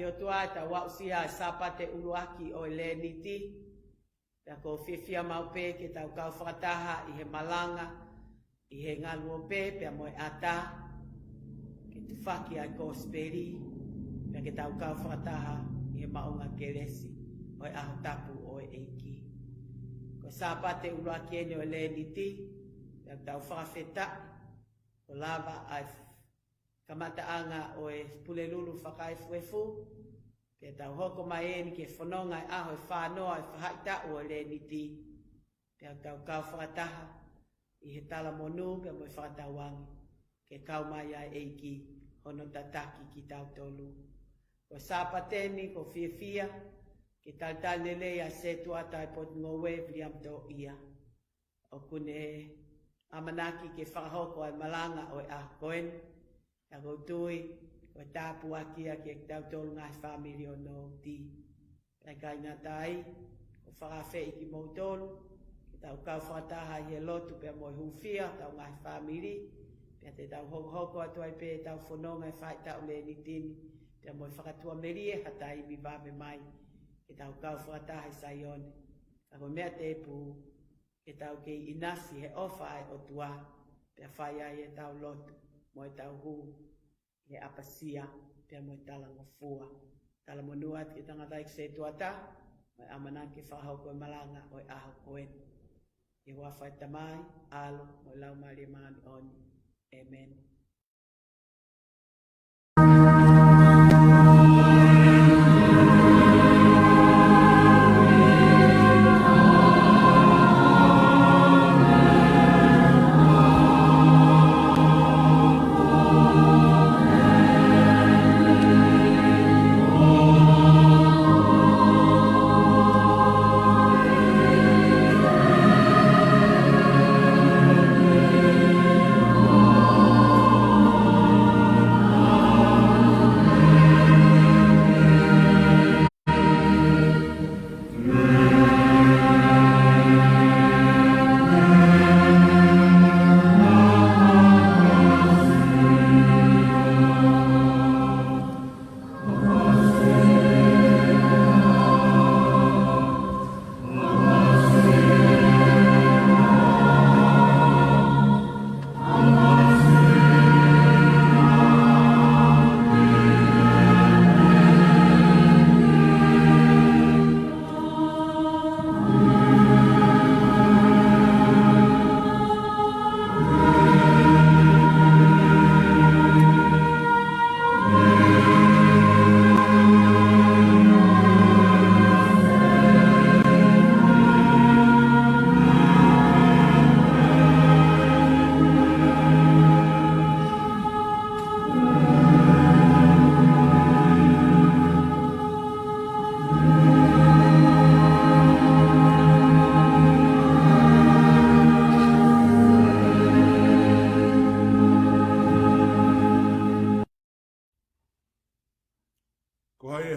i o tua ta wa usia sapate uluaki o le niti. Ta ko fifia maupe ke tau kau whakataha i he malanga, i he ngalu o pe, pia moe ata, ke tu whaki ai ko speri, pia ke tau kau whakataha i he maunga keresi, o e aho tapu o e eiki. Ko sapate uluaki ene o le niti, pia tau whakawheta, ko lava ai kamataanga o e pule lulu whakai fuefu, ke tau hoko mai eni ke whanonga e aho e whanoa e whahaita o le niti. Ke tau kau whakataha i he tala monu ke mo e whakatawangi. Ke kau mai ai eiki hono tataki ki tau tolu. Ko sapateni ko fia ke tal lele a se tuata e pot ngowe vriam to ia. O kune amanaki ke whakahoko ai malanga o e ahokoen. Ka goutui o tapu akia ke tau tolu ngai family o no ti. Kai kai ngā tai, o whakawhi i ki mautolu, ke tau kau whakataha i he lotu pia mo i hufia, tau ngai family, pia te tau hoko atu ai pe tau whanonga e whai tau le ni tini, pia mo i whakatua merie hata i mi vame mai, ke tau kau whakataha i saione. Ka ko mea te pu, ke tau ke inasi he ofa ai o tua, pia whai ai e tau lotu, mo i tau hu, he apasia, pia mo i tala ngofua. Tala monuat ki tangata i se tuata, mo i amanan ki whahau koe malanga o i aho koen. I wawhai tamai, alo, mo i lau mari mani oni. Amen.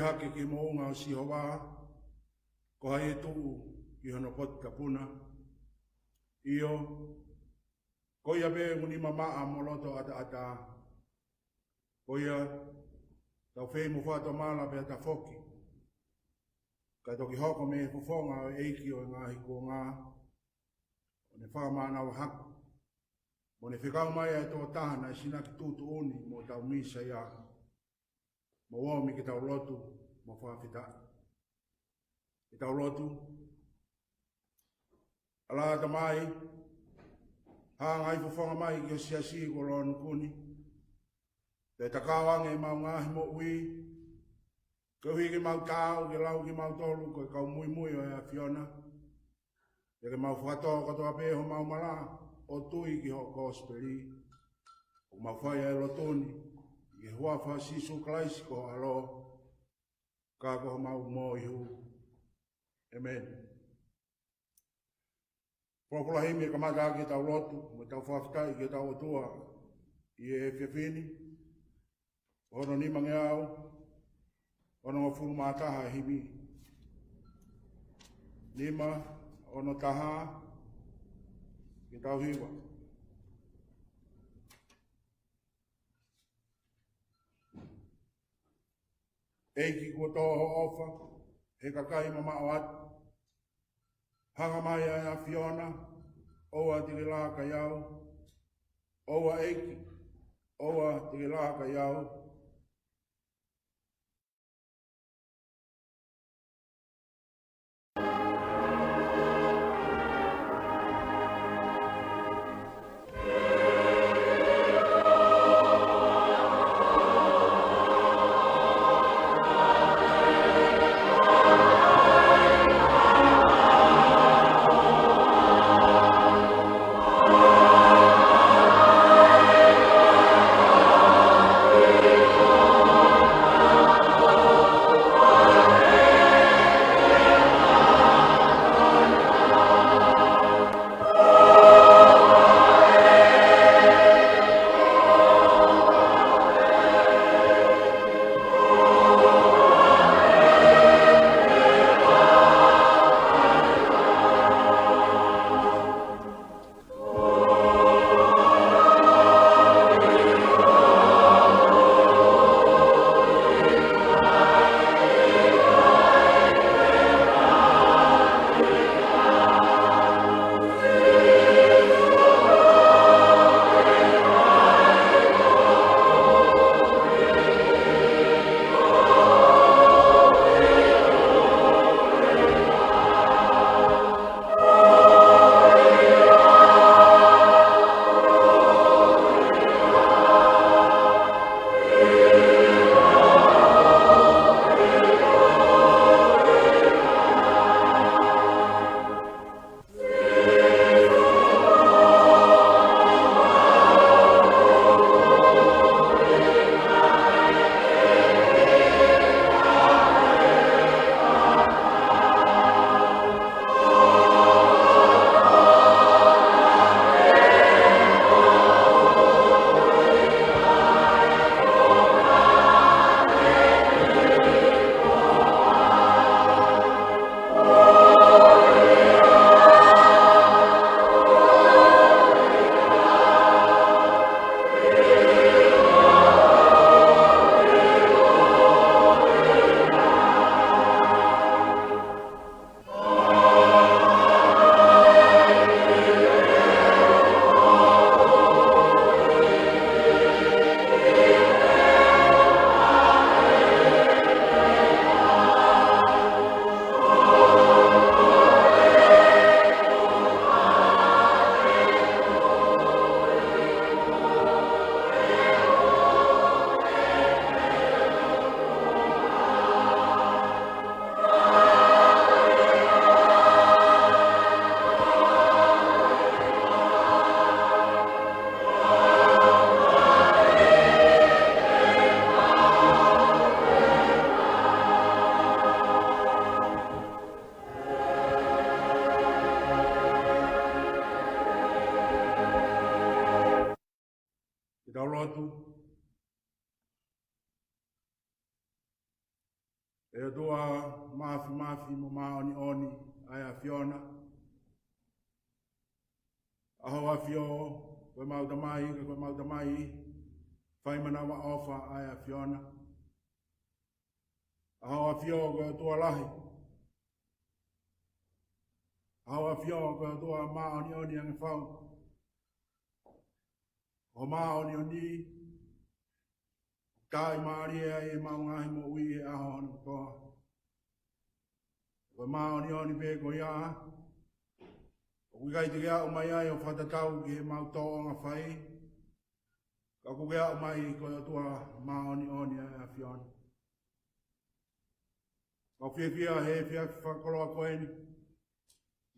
hake ki mounga o sihowa, ko hai tu ki hono pot kapuna. Io, ko ia be nguni mamaa moloto ata. Ko ia, tau whei mo whato mala pe ata foki. Ka toki hoko me fufonga o eiki o ngā hiko ngā. O ne whakamana o haku. Mo ne whikau mai e tō tahana e sinaki tūtu uni mo tau misa ia. Mo womi ki tau lotu mo whawhita. Ki tau lotu. Ala ta mai. Hanga i fufonga mai ki o siasi ko roa nukuni. Te takawange mau ngahi mo ui. Ko hui ki mau tau, ki lau ki mau tolu, ko kau mui mui o ea Fiona. Te ke mau whakatoa katoa peho mau mala. O tui ki ho kosperi, o mawhai e lotoni, i hua wha sisu klaisi ko alo, ka ko mau mo i hu. Amen. Propula himi e kamata ki tau lotu, mo tau whaftai ki tau otua, i e whiawhini, ono ni mangeau, ono ngafuru mātaha himi. Nima, ono taha, ki tau hiwa. Eiki kua toho ofa, he kakai mama o atu. Hanga mai a Fiona, oa tiki la ka iau. Oa eiki, oa tiki la ka iau. Daulotu. E doa mafi mo oni ai Fiona. Aho a Fio, koe mautamai, whai manawa ofa ai Fiona. Aho a Fio koe tua lahi. Aho a Fio koe tua oni ang whau. O oni, kai maaria e maungahi mo ui e aho anu koa. Koe oni pe ko ia. O kai te kia o mai ai o whatatau ki he mautoa ngā whai. Ka ku kia o mai koe tua oni a Fiona. Ka whiawhia he whakoloa koeni.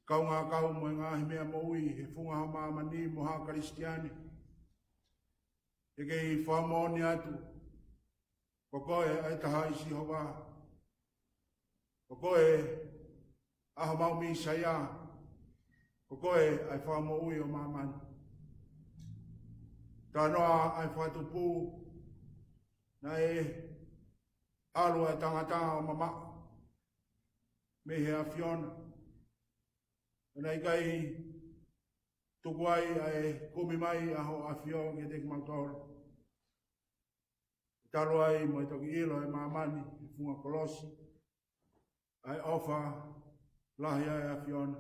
Kau ngā kau mo ngā himea mo ui he whunga ha mamani mo ha Kristiani. E kei whamoni atu. Ko koe ai taha isi hoa. Ko koe aho maumi saia. Ko koe ai whamo ui o mamani. Tā noa ai whatupu. Na e alu e tangata o mama. Me he a Fiona. Nei kai tukuai ai kumi mai aho a Fio ke te kumautora. talo ai mo i toki ilo e mamani, i funga kolosi, ai ofa lahi ai a Fiona.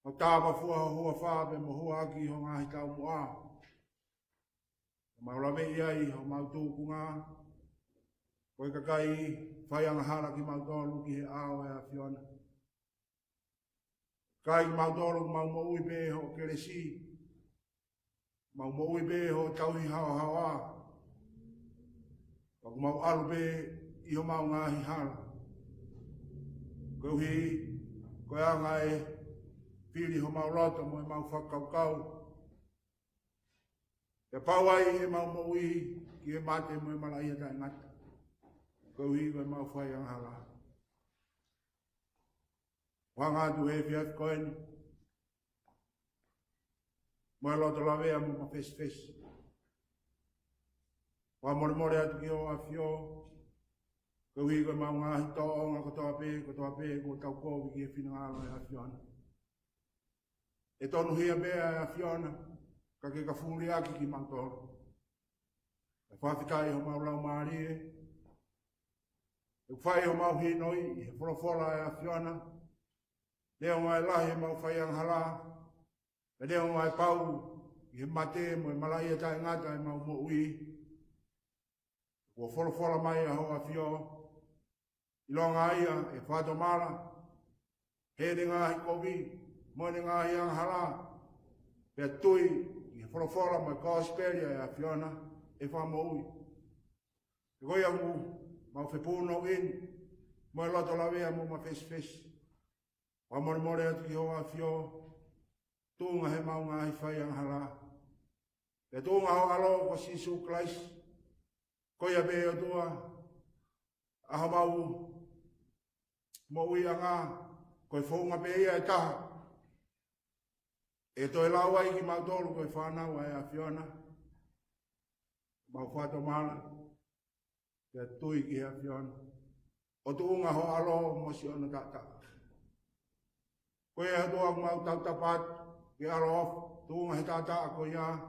O tāwa fua hua whāpe mo hua aki ho ngahi tau mua. Maulawe iai ho mautu kunga. Koe kakai whaianga hara ki mautolu ki he ao e a Fiona. Kai ki mautolu mau mo ui pe ho keresi. Mau mo ui pe ho tauhi hao hawa. Paku mau alu pe iho mau ngahi hara. Koe hui, koe anga e pili ho mau loto mo e mau whakaukau. E pauai e mau mo ui ki e mate mo e malaia tai ngata. Koe hui koe mau whai ang hala. Wanga tu he fiat koen. Mo e loto lawea mo ma fes fes. Wa more more atu ki o a fio. Koe hui koe mau ngahi to'o nga kotoa pe, ko tau kovi ki e whina ngalo e a Fiona. E tonu hia bea e a Fiona, ka ke ka fūri aki ki mautoro. E whawhikai ho mau lau maari e. E whai ho mau hinoi, e wholofola e a Fiona. Leo ngai lahi e mau whai ang hala. E leo ngai pau, i he mate mo e malai e tai ngata e mau mo ui. Ko wholofola mai a ho a Fio. I longa ia e whato mara. He de ngahi kovi. Mo ne ngahi ang hala. Pea tui i wholofola mai Cosperia e a Fiona e wha mo ui. E goi angu mau whepūno in. Mo e loto lawea mo ma fes fes. Wa more more atu ki hoa Fio. Tūnga he mau ngahi whai ang hala. E tūnga ho alo ko Sisu Kleis. Koia be o tua. Aho mau mo ui anga. Koe whaunga be ia e taha. E toi lawa i ki mautolu koe whanau ai a Fiona. Mau whato mala. Pea tui ki a Fiona. O tuunga ho alo mo si ona tata. Koe e hatua mau tau tapat. Ki alo off. Tuunga he tata a koe ia.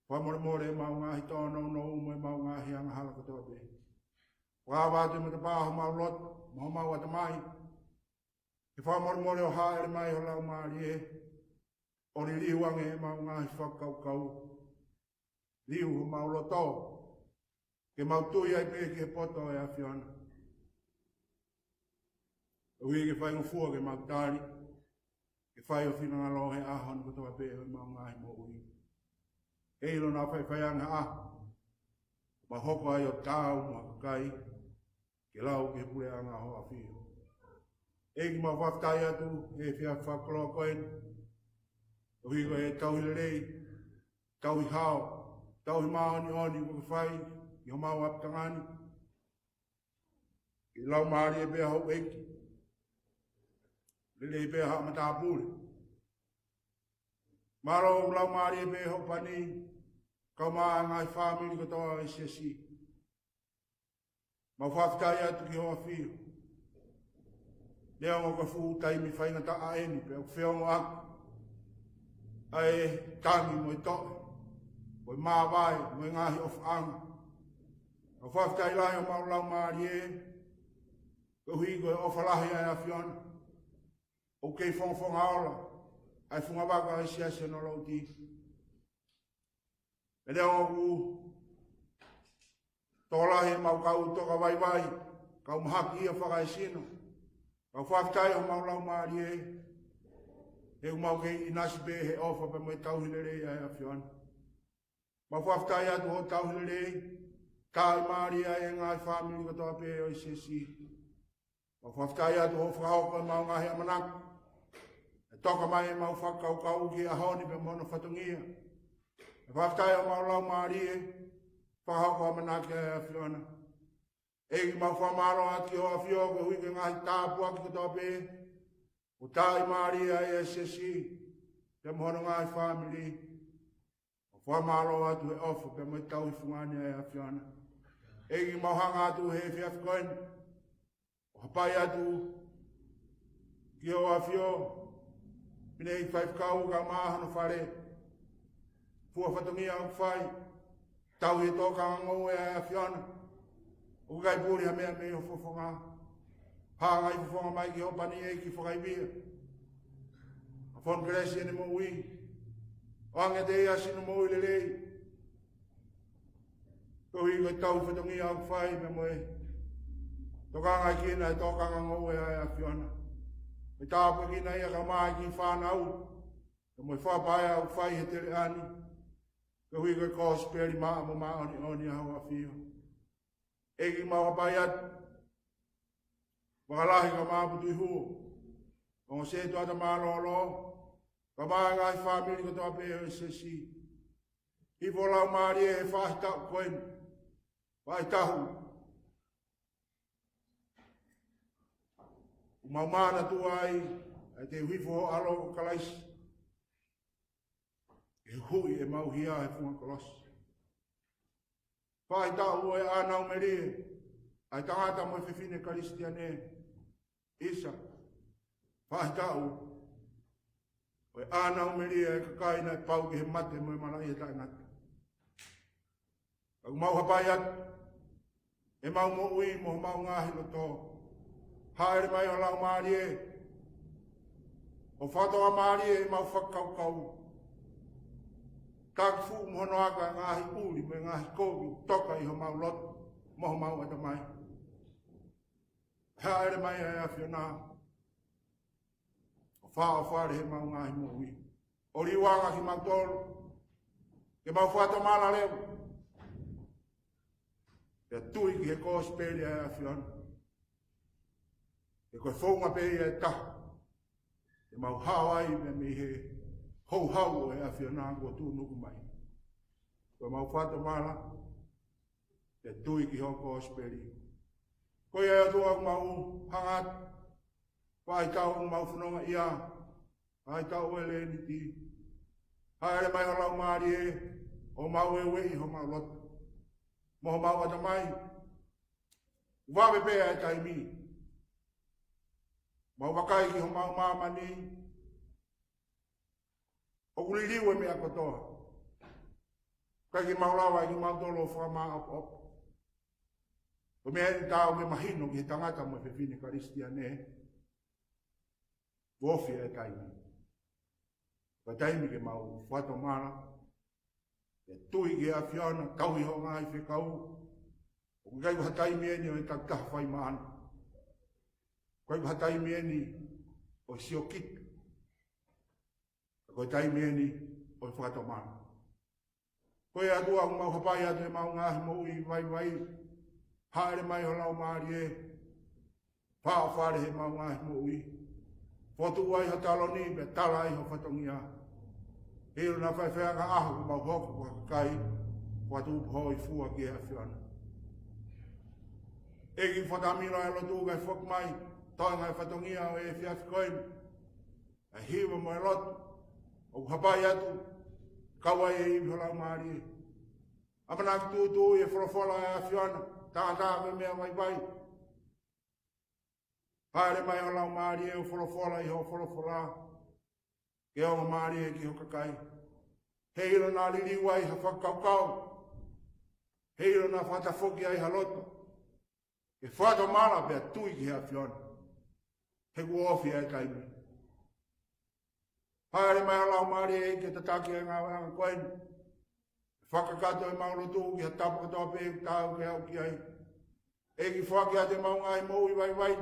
Whamore more mau ngahi tono no umo e mau ngahi anga hala katoa pe. Wawatu me te pāho mau lot. Mau atamai. E whamore more o haere mai ho lau maari e. O ni liu ange e mau ngahi whakaukau. Liu ho mau loto. Ke mau tui ai pe ke poto e a Fiona. Ui ke whai ngofua ke mau tari. Ke whai o whina ngalo he ahon katoa pe e mau ngahi mo ui. E ilo nā whai anga a. Ma hoko ai o tāu ma kakai. Ke lau ke pule anga ho a whio. E ki ma whaftai atu, e whia whakoloa koen. O hiko e tauhi rei, tauhi hao, tauhi maoni oni ko whai, i ho mau aptangani. I lau maari e bea hau eki. Lele e bea hao matāpule. Maro o lau maari e bea hau pani, kau maa ngai whamiri katoa e sesi. Ma whaftai atu ki hoa whio. Leo ngā ka fu taimi whainga ta aeni, pe au whiongo aku. Ai tangi mo i toa, mo i māwai, mo i ngahi of anga. Au whaftai lai o mau lau maari e, ka hui koe ofalahi ai a Fiona. O kei whongwhong aola, ai whunga waka ai siase no lau ti. E leo ngā ku, tōlahi mau kau toka waiwai, kau mahaki ia whakai sino. Kau whaftai o mau lau maari e, he umau kei inasi be he ofa pe moi tauhilere ai a Fiona. Mau whaftai atu ho tauhilere, tai maari ai e ngai whamiri katoa pe o i sesi. Mau whaftai atu ho whahoko e mau ngahi amanak. E toka mai e mau whakaukau ki a honi pe mono whatungia. E whaftai o mau lau maari e, whahoko amanak ai a Fiona. Egi mau whamaro ati o a Fio ke hui ke ngahi tāpua ki katoa pe. O tai maari ai e sesi, te mohono ngai whamiri. O whamaro atu e ofu pe moi tauhi fungani ai a Fiona. Egi mau hanga atu he whiaf koen. O hapai atu ki o a Fio. Pine i whaifkau ka maahano whare. Fua whatongia au whai. tau e tō ka ngau e a whiana. O kai pūri ha mea me o whafonga. Pāngai whafonga mai ki hopani e ki whakai bia. A whon kresi ane mo ui. O anga te ea sinu mo ui le lei. Ko hi koe tau whatongi au whai me mo e. Toka ngai kina e tō ka ngau e a whiana. E tāpua kina ia ka mai ki whanau. Ka mo e whapai au whai he tere ani. Ka hui koe kōsperi maa mo maa oni hau a whio. Eki mau pai atu. Wakalahi ka maa putu i huo. Ongo se tuata maa lolo. Ka maa ngai whamiri ka toa peo e se si. Hifo lau maari e he whahi tau koen. Whahi tahu. Umau maana tu ai. E te hifo alo kalaisi. E hui e mau hia e funga kolosi. Whai tau e anau merie. Ai tangata mo e whiwhine karistiane. Isa. Whai tau. O e anau merie e kakaina e pau ki he mate mo e malai e tai ngata. Au mau hapai atu. E mau mo ui mo mau ngahi lo tō. Haere mai o lau maari e. O whatoa maari e mau whakau kau. Tāki fu mohono aka ngahi uri me ngahi kōki toka i ho mau loto, moho mau ata mai. Haere mai e a whiona. O whaa o whaare he mau ngahi mo ui. O riwanga ki mau tōru. Ke mau whata mala leo. E tui ki he kōsperi e a whiona. E koe whaunga peri e taha. E mau hawai me mi he hou hau e a whiana kua tū nuku mai. Koe mau whata mala, e tui ki hoko osperi. Koe e atua mau hangat, whai tau mau whanonga ia, whai tau e le ni ti. Haere mai o lau maari e, o mau e wei ho mau loto. Moho mau ata mai, wawe pēa e taimi. Mau wakai ki ho mau mamani, o kuri liwe mea kotoa. Kai ki maulawa ki mautolo wha maa op op. O mea heni tāo me mahino ki he tangata mo e whiwhine karistia ne. Wofi e taimi. Wa taimi ke mau whato mara. E tui ki a whiana, tauhi ho ngai whekau. O kai wa taimi eni o e taktaha whai maana. Kai wa taimi eni o siokita. Koe taimi eni o i whakato mana. Koe atua au mau hapai atu e mau ngahi mo ui vai vai. Haere mai o lau maari e. Pāo whare he mau ngahi mo ui. Whotu ai ha talo ni me tala ai ho whatongia. Hero na whai wheanga aho ku mau hoku kwa kakai. Whatu upo i fua ki a whiana. Eki whatamira e lotu kai whok mai. Toinga e whatongia o e whiafi koen. E hiwa mo e lotu. O hapai atu, kawai e iwi holau maari e. Amana ki tūtū e whorofola e a whiana, tātā me mea mai vai. Haere mai holau maari e o whorofola i ho whorofola. Ke o maari e ki ho kakai. Heiro nā liriwa i ha whakaukau. Heiro nā whatafoki ai ha loto. E whato mala pia tui ki a whiana. He kuofi e taimi. Haere mai lau maari e ke tataki e ngā wanga koen. Whakakato e mauro tū ki ha tapu katoa pē tāu ke au ki ai. E ki whaki ate mau ngai mou i vai vai.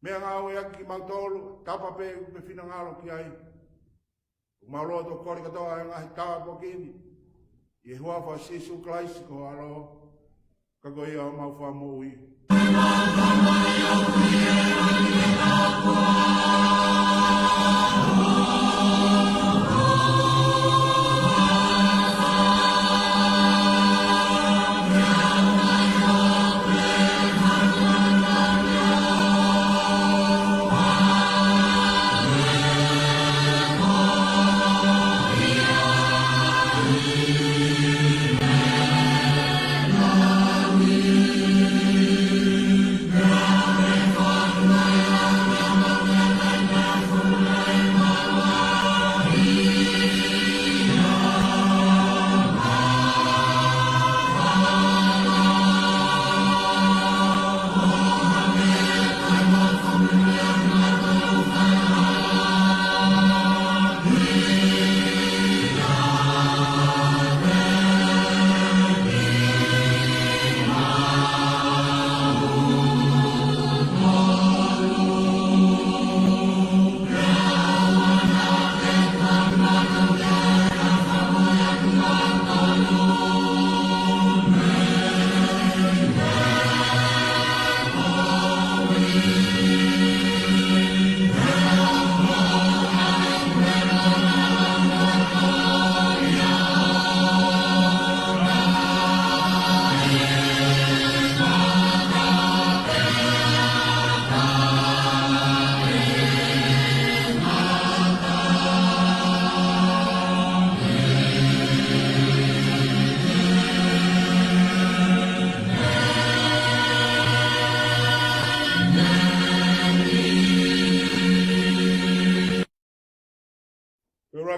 Mea ngā ue aki ki mau tōlu, tapa pē me whina ngālo ki ai. Mauro to kori katoa e ngahi tāpo kini. I e hua wha sisu klaisi ko alo. Kako ia o mau wha mou i.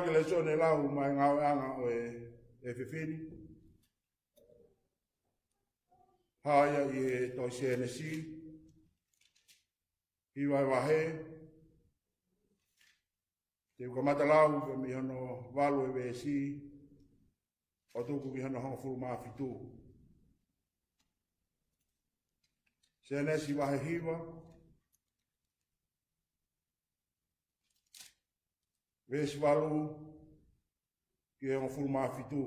ke le sone lau mai ngau anga o e whiwhini. Haia i e toi CNC. Hiwai wahe. Te ukamata lau ke mi hono walu e wesi. O tuku ki hono hongo furu maa fitu. CNC wahe hiwa. Wesi walu ki hongo furu maa fitu.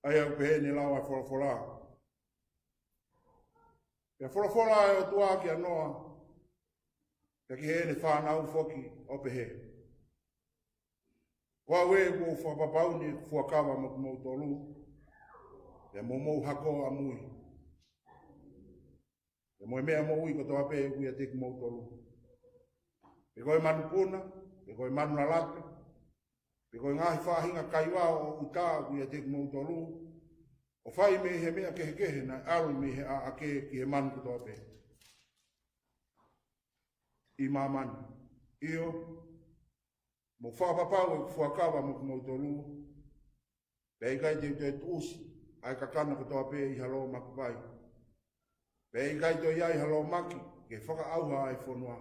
Ai au pehe ni lau a wholofola. Pea wholofola e o tua ki anoa. Pea ki he ne whanau foki o pehe. Wa we ko whapapau ni fuakawa mo kumau tolu. Pea momou hako a mui. Pea moe mea mo ui ko toa pe ui a te kumau tolu. Pe koe manu puna, pe koe manu na lata. Pe koe ngahi whahinga kaiwa o uta ui a te kumau tolu. O whai me he mea kehe na aru me he a ake ki he manu ko toa pe. I mamani. Iyo. Mo whapapau e fuakawa mo kumau tolu. Pe ikai te tuusi. Ai kakana ko toa pe i halo makupai. Pe ikai to iai halo maki. Ke whaka auha ai whanua.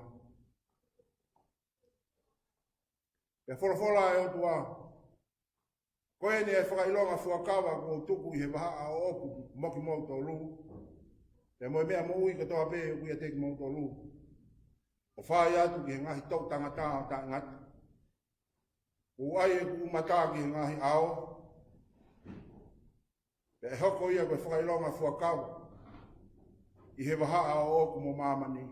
Pe wholofola e o tua. Koe ni e whakailonga fuakawa ko tuku i he waha a oku moki mau tolu. Pe moe mea mo ui ko toa pe ui a teki mau tolu. O whai atu ki he ngahi tau tangata o ta ngata. O ai e ku mata ki he ngahi ao. Pe e hoko ia koe whakailonga fuakawa. I he waha a oku mo mamani.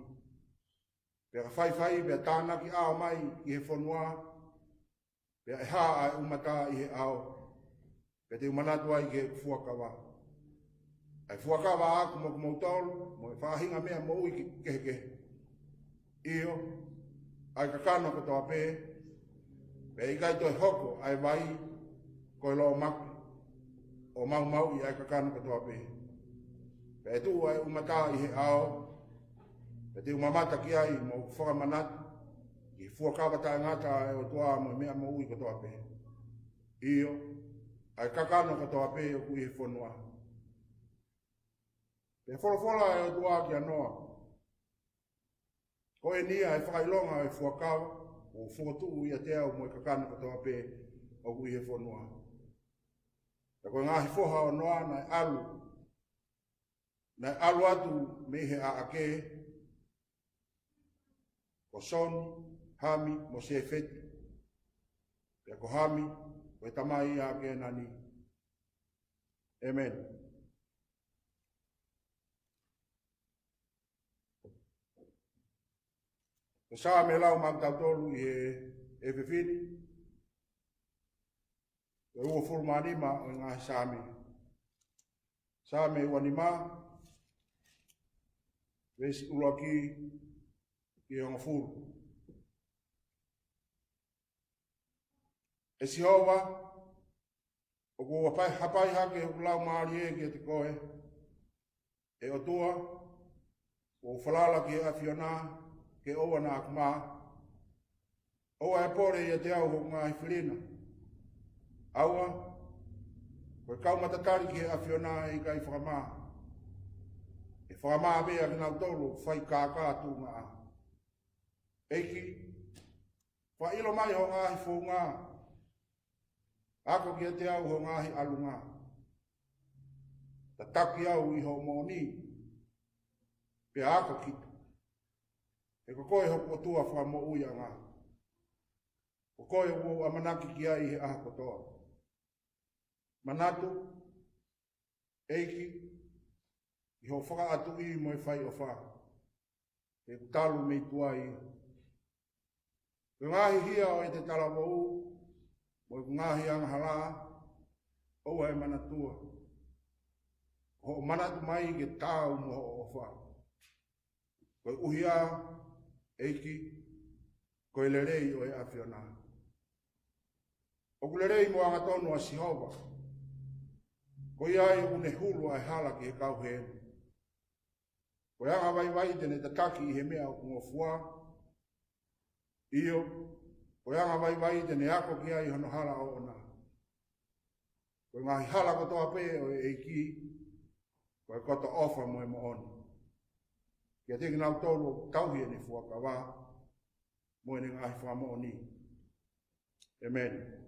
Pe ka whai pe tāna ki ao mai i he whanua. Pe e haa ai umata i he ao. Pe te umanatu ai ke fuakawa. Ai fuakawa aku mo kumautolu. Mo e whahinga mea mo ui kehe. Iyo. Ai kakano ko toa pe. Pe ikai toi hoko ai vai. Koe loo maki. O mau i ai kakano ko toa pe. Pe tu ai umata i he ao. Pe te umamata ki ai mo whakamanatu. I fuakawa ta ngata e o toa mo mea mo ui ko toa pe. Iyo. Ai kakano ko toa pe o kui he whanua. Pe wholofola e o toa ki anoa. Ko e nia e whakailonga e fuakawa. O whotu i a te au mo e kakano ko toa pe o kui he whanua. E koe ngahi whoha o noa na alu. Na alu atu me he a ake. Ko soni. Hami mo se feti. Pea ko hami, ko e tamai a ke nani. Amen. Ko saa me lau magtau tolu i e whiwhini. E ua furumanima o ngā saame. Saame wanima. Vesi uloki ki onga furu. E si hoa, o kua hapai hake o lau maari e ki te koe, e o tua, o whalala ki a whiona, ke oa nā kuma, oa e pore i a te au ho ngā hifirina. Aua, koe kaumatatari ki a whiona i kai whakamā. E whakamā bea ki nau tolu, whai kākā tū ngā. Eiki, whailo mai ho ngā hifo ngā. Ako ki te au ho ngahi alunga. Ta taki au i ho moni. Pe ako kita. E ko koe ho kotua wha mo uia ngā. Ko koe o amanaki ki ai he aha kotoa. Manatu. Eiki. I ho whaka atu i mo e whai o wha. E talu mei tua i. Ko ngahi hia o e te talawa u. O ngahi ang hala, o e manatua. Ho manatu mai ke tau mo o wha. Koe uhia, eiki, koe lerei o e awhiona. O ku lerei mo anga tonu a Sihova. Koe ai une hulu ai hala ki he kau he. Koe anga vai tene tataki i he mea o kungo fua. Iyo, Ko anga vai te ne ako ki ai hono hala o ona. Ko ngahi hala ko toa pe o e ki, ko e kota ofa mo e mo oni. Kia teki nau tolu tauhi e ni fuaka wā, mo e ni ngahi wha mo oni. Amen.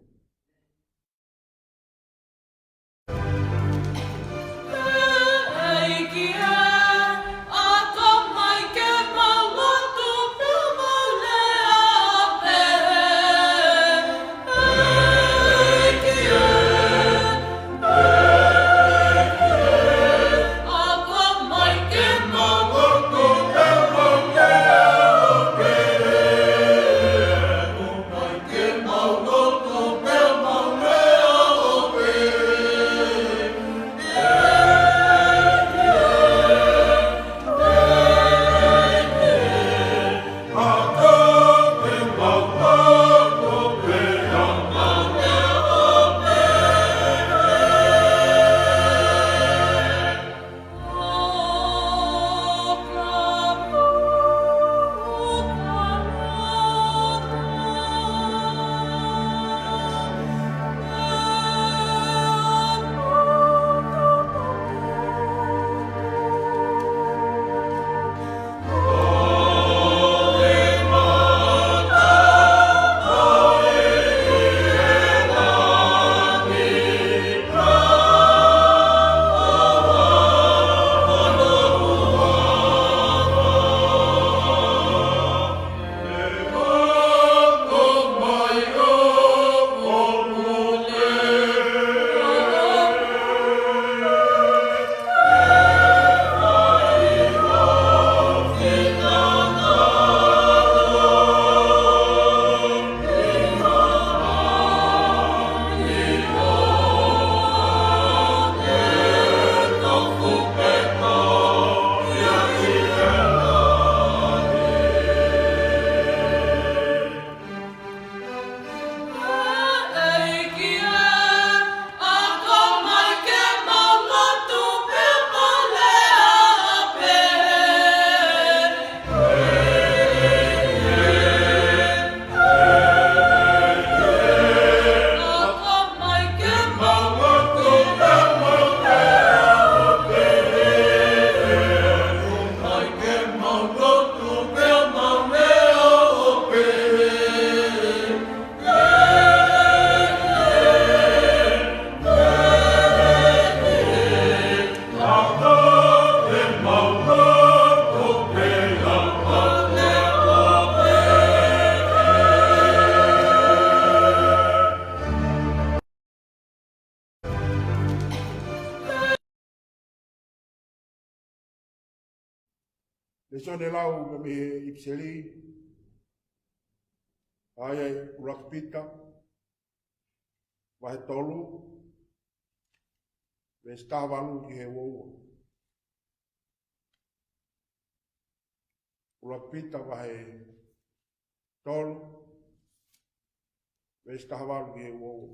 Le sone lau me me ipseli, ai urakpita, wahe tolu, ve stavalu ki he woua. Urakpita wahe tolu, ve stavalu ki he woua.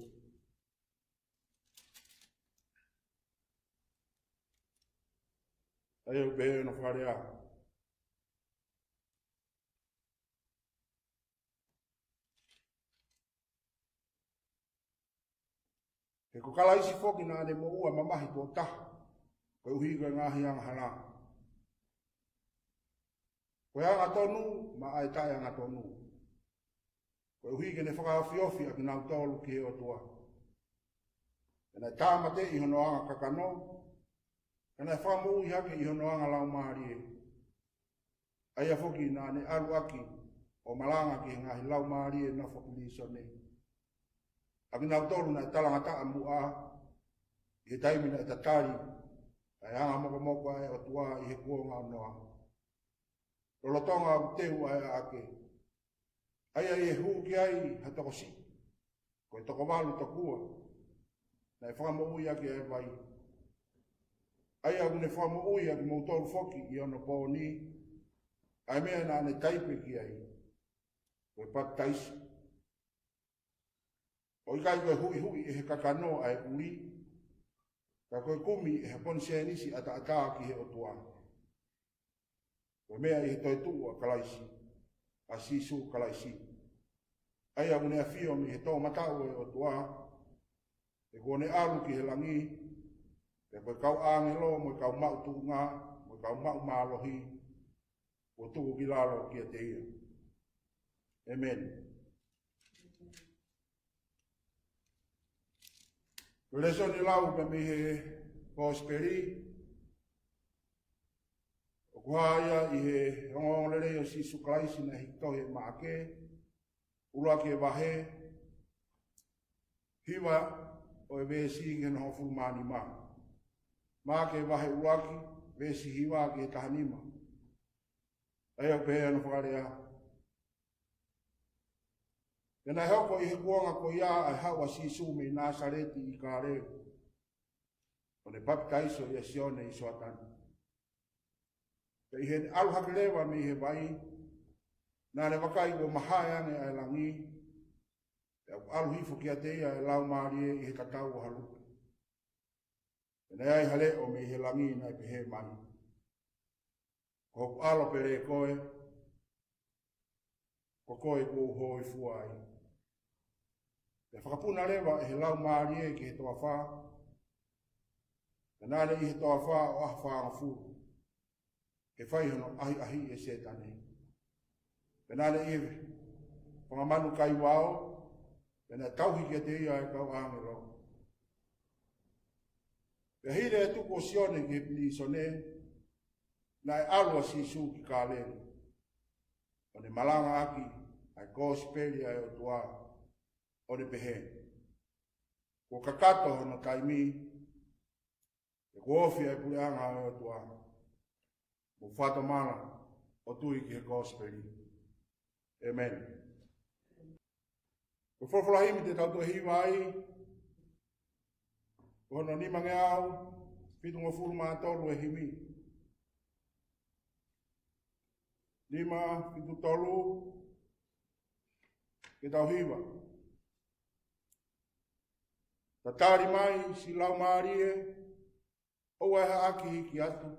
Ai o behe no wharea. He ko kala isi foki nā ne mo ua mamahi tō taha, koe uhi koe ngāhi anga hana. Koe anga tonu, ma ai tae anga tonu. Koe uhi ke ne whakaawhiofi a ki nau tōlu ki he o tua. E nei tāmate i hono anga kakano, e nei whamu i hake i hono anga lau maari e. Aia foki nā ne aru aki o malanga ki ngahi lau maari e na whakulisa nei. Aki nau tolu na talanga taa mua, i he taimina e tatari, ai hanga moko moko ai o tua i he kuonga noa. Rolotonga au teu ai ake. Aia i he huu ki ai hatoko si, koe toko walu tokua, na e whamo ui ake ai vai. Aia une whamo ui ake mou tolu foki i ono pōni, ai mea na ane taipe ki ai, koe pat taisi. O i kai koe hui e he kakano ai uri, ka koe kumi e he ponse nisi ata ki he otua. Koe mea i he toi tuu a kalaisi, a sisu kalaisi. Ai au nea fio mi he tō matau e o tua. E kone alu ki he langi. E koe kau āngelo, mo kau mau tuunga, mo kau mau mālohi. O tuku ki lalo ki a te ia. Amen. Leso ni lau ka mi he Prosperi. O kuhaia i he hongolere o Sisu Kraisi na hitohe maake. Ura ke wahe. Hiwa o e vesi ngen hofu mani ma. Ma ke wahe uraki, vesi hiwa ke tahanima. Ai o pēa no whakarea. Tēnā hoko i he kuonga ko ia ai hawa Sisu me Nasareti i ka reo. O ne baptaiso i a sione i soatani. Te i he aluhake lewa me he vai. Nā ne wakai o mahai ane ai langi. Te au aluhifo ki a te ia e lau maarie i he tatau o haluku. Tēnā ai hale o me he langi nai pehe mani. Ko alo pere koe. Ko koe ko hoi fuai. Te whakapuna lewa e he lau maarie ki he toa wha. Te nāne i he toa wha o aha whaanga furu. Ke whai hono ahi ahi e setane. Te nāne i whangamanu kai wao. Te nā tauhi ki a te ia e kau āngelo. Te hire e tuko sione ki he pili sone. Nā e alua Sisu ki ka lere. O ne malanga aki ai Prosperi ai o tua. O ne pehe. Ko kakato hono taimi. E ko ofi ai puleanga ai o tua. Mo whata mana o tui ki he Prosperi. Amen. Ko whawhalahimi te tautua hiwa ai. Ko hono ni mange au. Pitunga furu maa tolu e himi. Lima, pitu tolu. Ke tau hiwa. Tatari mai si lau maarie. Oa ha aki ki atu.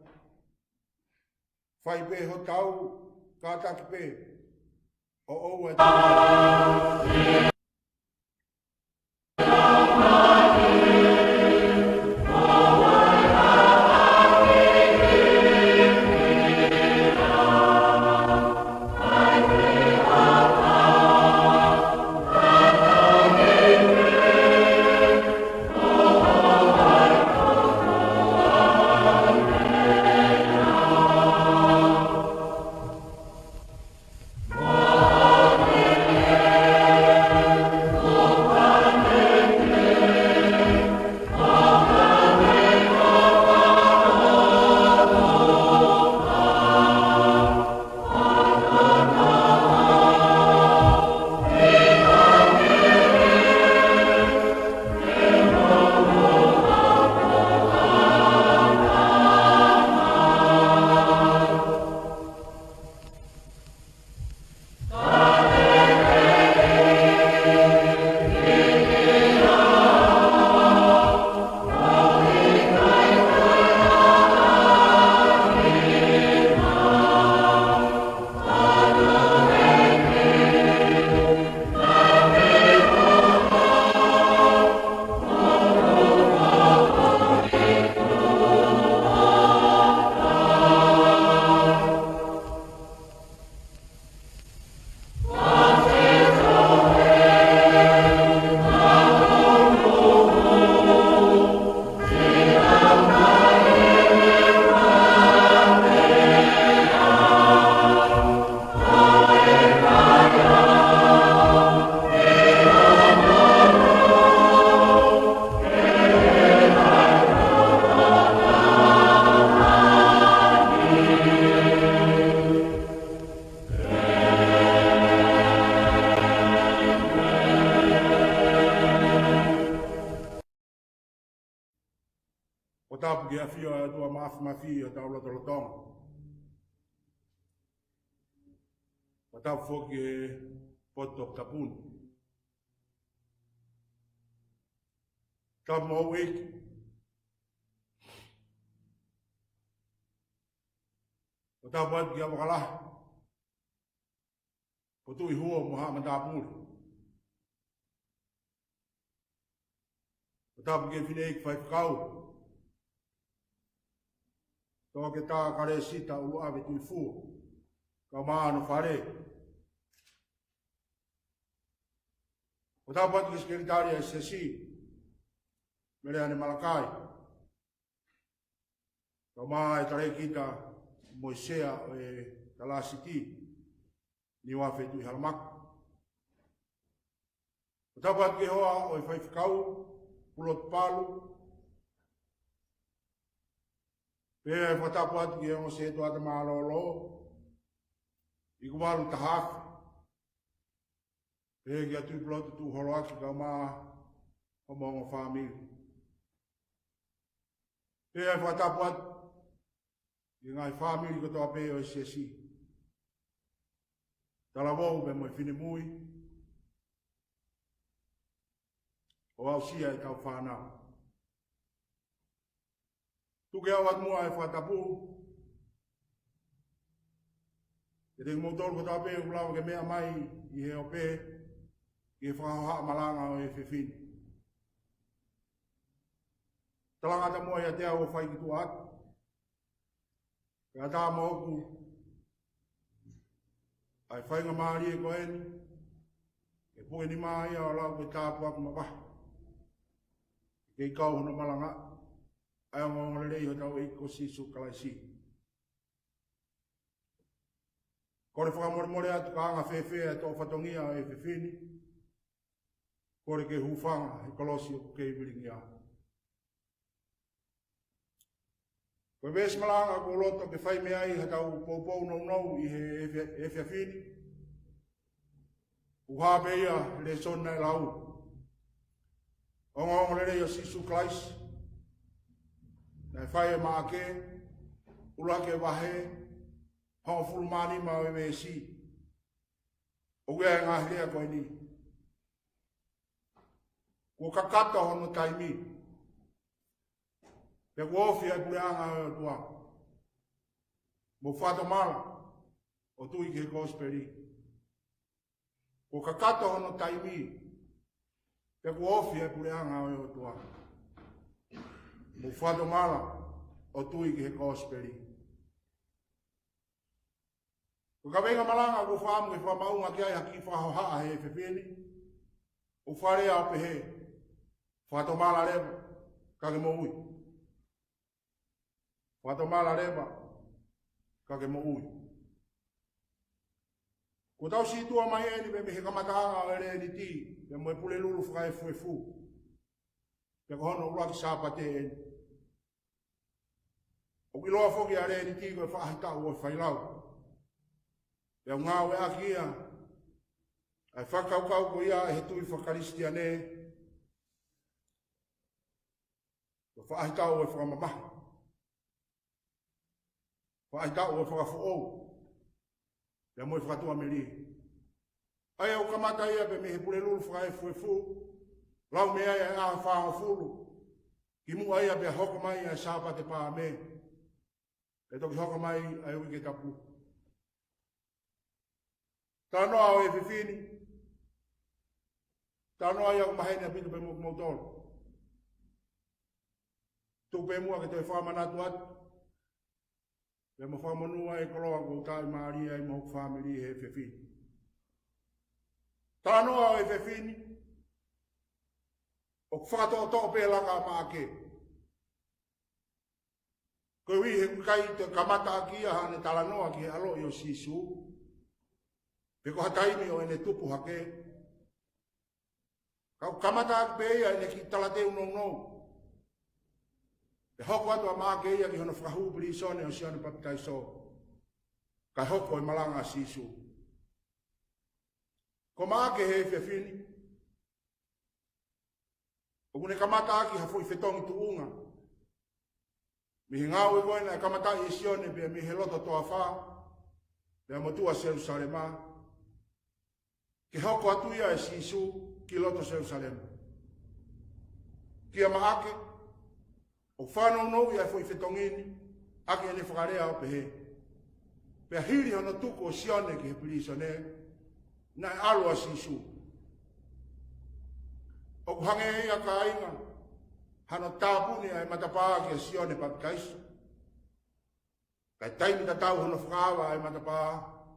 Whai pe ho tau. Kātaki pe. O oa tau. tapu ki a fio a tua mafi o tau loto lotonga. O tapu foki e poto kapuni. Tapu mau eki. O tapu atu ki a wakalaha. O tui hua moha ma tapuri. O tapu ke whine ik whai whakau. Toa ke tā kare sita ulu awe tui fu. Ka maano whare. O tapu atu ke sekretari a SSC. Mere ane Malakai. Ka maa e tare kita Moisea o e Talasiti. Ni wafe tui halamaku. O tapu atu ke hoa o e whai whakau. Pulot palu. Pea e whatapu atu ki o se to ata maalolo. I kumalu tahafi. Pea ki atu i pulotu tu holo aki ka maa o mongo whamiri. Pea e whatapu atu i ngai whamiri kotoa pea o SSC. Tala wau me mo e whine mui. O au sia e tau whanau. Tuke au at mua e whatapu. E te motor ko tape e ulau ke mea mai i he ope. I e whakahoha malanga o e whiwhini. Talangata mua i a te au o whai ki tu atu. Ka tā moku. Ai whainga maari e koeni. E puke ni mahi au lau ke tāpu aku mawaha. Kei kau hono malanga, ai o ngongole rei ho tau eiko sisu kalaisi. Kore whakamore more atu ka anga whewhea e tō whatongia e whiwhini. Kore ke hufanga e kolosi o kei wiringi a. Koe wes malanga ko loto ke whai mea i ha tau poupou nou i he whiwhini. Uhape ia le sonna e lau. O ngongole rei o sisu klais. Nei whai e maake. Ulake wahe. Hau fulmani ma o e si. O wea ngā hea koe ni. Ko kakata hono taimi. Pe kuofi ai pureanga o tua. Mo whato mara. O tui ke kosperi. Ko kakata hono taimi. Pe kuofi e pureanga o tua. Mo whato mara o tui ki he kosperi. Ko ka venga malanga ko whaamu e whamaunga ki ai haki whahohaa he whiwhini. O wharea o pehe. Whato mara reba. Kage mo ui. Whato mara reba. Kage mo ui. Ko tau si tua mai eni pe me he kamatanga o ere ni ti. Pe mo e pule lulu whakai fuefu. Pe ko hono ula ki sāpate eni. O ki loa whoki a ere ni ti ko e whaahita o e whailau. Pe ngā we aki ia. Ai whakaukau ko ia e he tui whakaristia ne. Ko whaahita o e whakamamaha. Whaahita o e whakafuou. Pe mo e whakatua me li. Ai au kamata ia pe me he pule lulu whakai fuefu. Lau me ai a whaanga fulu. Ki mua ia pe hoko mai a sāpa te pā me. E toki hoko mai ai ui ke tapu. Tanoa o e whiwhini. Tanoa ia o mahene a pitu pe mo kumautoro. Tu pe mua ke toi whamanatu atu. Pe mo whamanua e koloa ko tai maaria i mohu whamiri he whiwhini. Tanoa o e whiwhini. O whakatoa toa pe laka maake. Koe wi he kai te kamata aki a hane talanoa ki he alo i o sisu. Pe ko hataimi o ene tupu hake. Kau kamata aki pe ia ene ki talateu nou. Pe hoko atu a maake ia ki hono whakahupiri isone o sione papitai so. Kai hoko i malanga sisu. Ko maake he whiwhini. O kune kamata aki hafo i whetongi tu unga. Mihi ngau e koina e kamata i sione pe mi he loto toa wha. Pe motua Jerusalema. Ke hoko atu ia e sisu ki loto Jerusalem. Kia maake. O whanau nou ia e fo i whetongini. Aki ene whakarea o pehe. Pe hiri hono tuku o sione ki he pirisone. Na e alo a sisu. O kuhange ia ka inga. hano tāpuni ai matapā ki a sione papikaisa. Kai taimi tatau hono whakawa ai matapā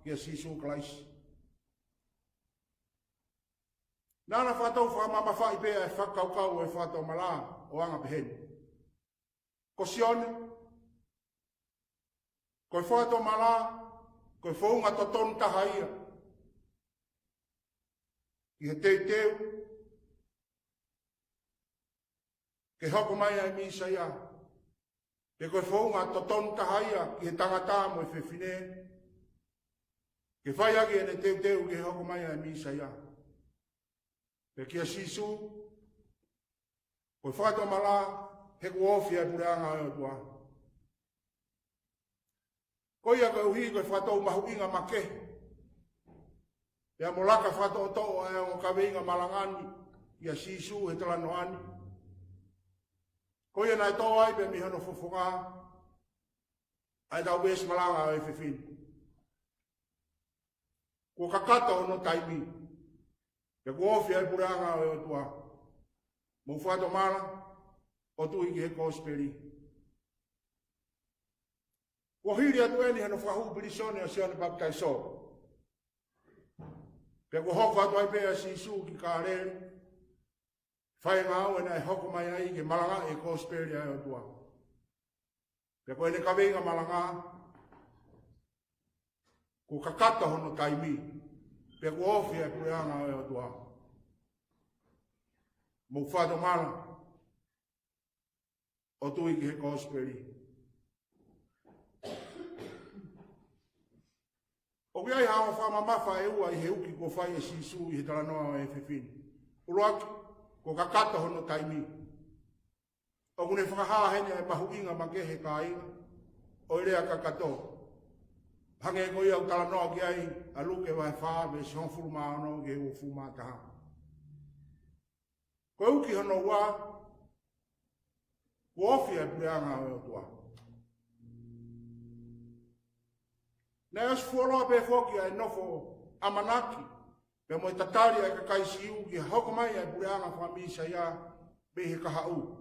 ki a sisu kalaisi. Nana whatau whakamama whai pēa e whakaukau e whatau mala o anga peheni. Ko sione, ko whatau mala, ko whaunga totonu taha ia. Ki he teu, ke hoko mai ai misa ia. Ke koe whaunga totonu taha ia ki he tangata mo e whewhine. Ke whai agi ene teu ke hoko mai ai misa ia. Pe kia sisu, koe whātua mala, he kuofi ai pureanga ai o tua. Koe ia koe uhi koe whātua mahu inga make. Pea molaka whātua to'o ai o kawe inga malangani, ia sisu he talano ani. Koe ia nai to'o ai pe mihono fufunga, ai tau wes malanga ai whiwhin. Ko kakata no taimi. Pe kuofi ai pureanga o tua. Mo whātua mala, o tu iki he kōsperi. Ko hiri atu eni hano whahu bilisone o sione papitai so. Pe ko hoko atu ai pēa sisu ki kāreri. Whai ngā au ena e hoko mai ai ke malanga e kōsperi ai o tua. Pe ko ene kaweinga malanga. Ko kakata hono taimi. Pe ko ofi ai pureanga ai o tua. Mo whātua mala. O tu iki he kōsperi. O kia i hawa whamamafa e ua i he uki ko whai e sisu i he taranoa e whiwhini. Uruaki, ko kakata hono taimi. O kune whakahaa hene e mahu inga makehe ka inga. O i rea kakato. Hange ko i au taranoa ki ai a luke vai whaa me si honfuru maano ki he ufu mātaha. Ko uki hono ua, ko ofi e pureanga o tua. Nei as fuoloa pe foki ai nofo amanaki, pe mo tatari ai kakaisi iu ki hoko mai ai pureanga whamisa ia pe he kahau.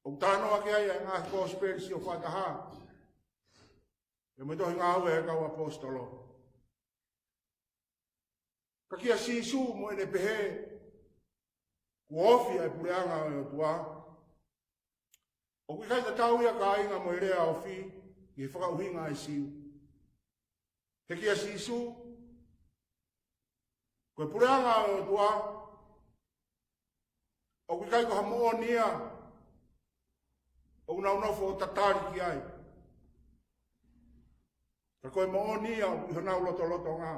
O tānoa ki ai ngā kōsperi o whataha, pe mo tohi ngā ue e kau apostolo. Ka kia sisu mo ene pehe, ku ofi ai pureanga o tua. O kui kai tatau ia ka inga mo rea ofi, i whakauhinga ai siu. He kia sisu, koe pureanga o tua, o kui kai ko hamo o nia, o unaunofo o tatari ki ai. Ka koe mo o nia, o kui honau loto ngā.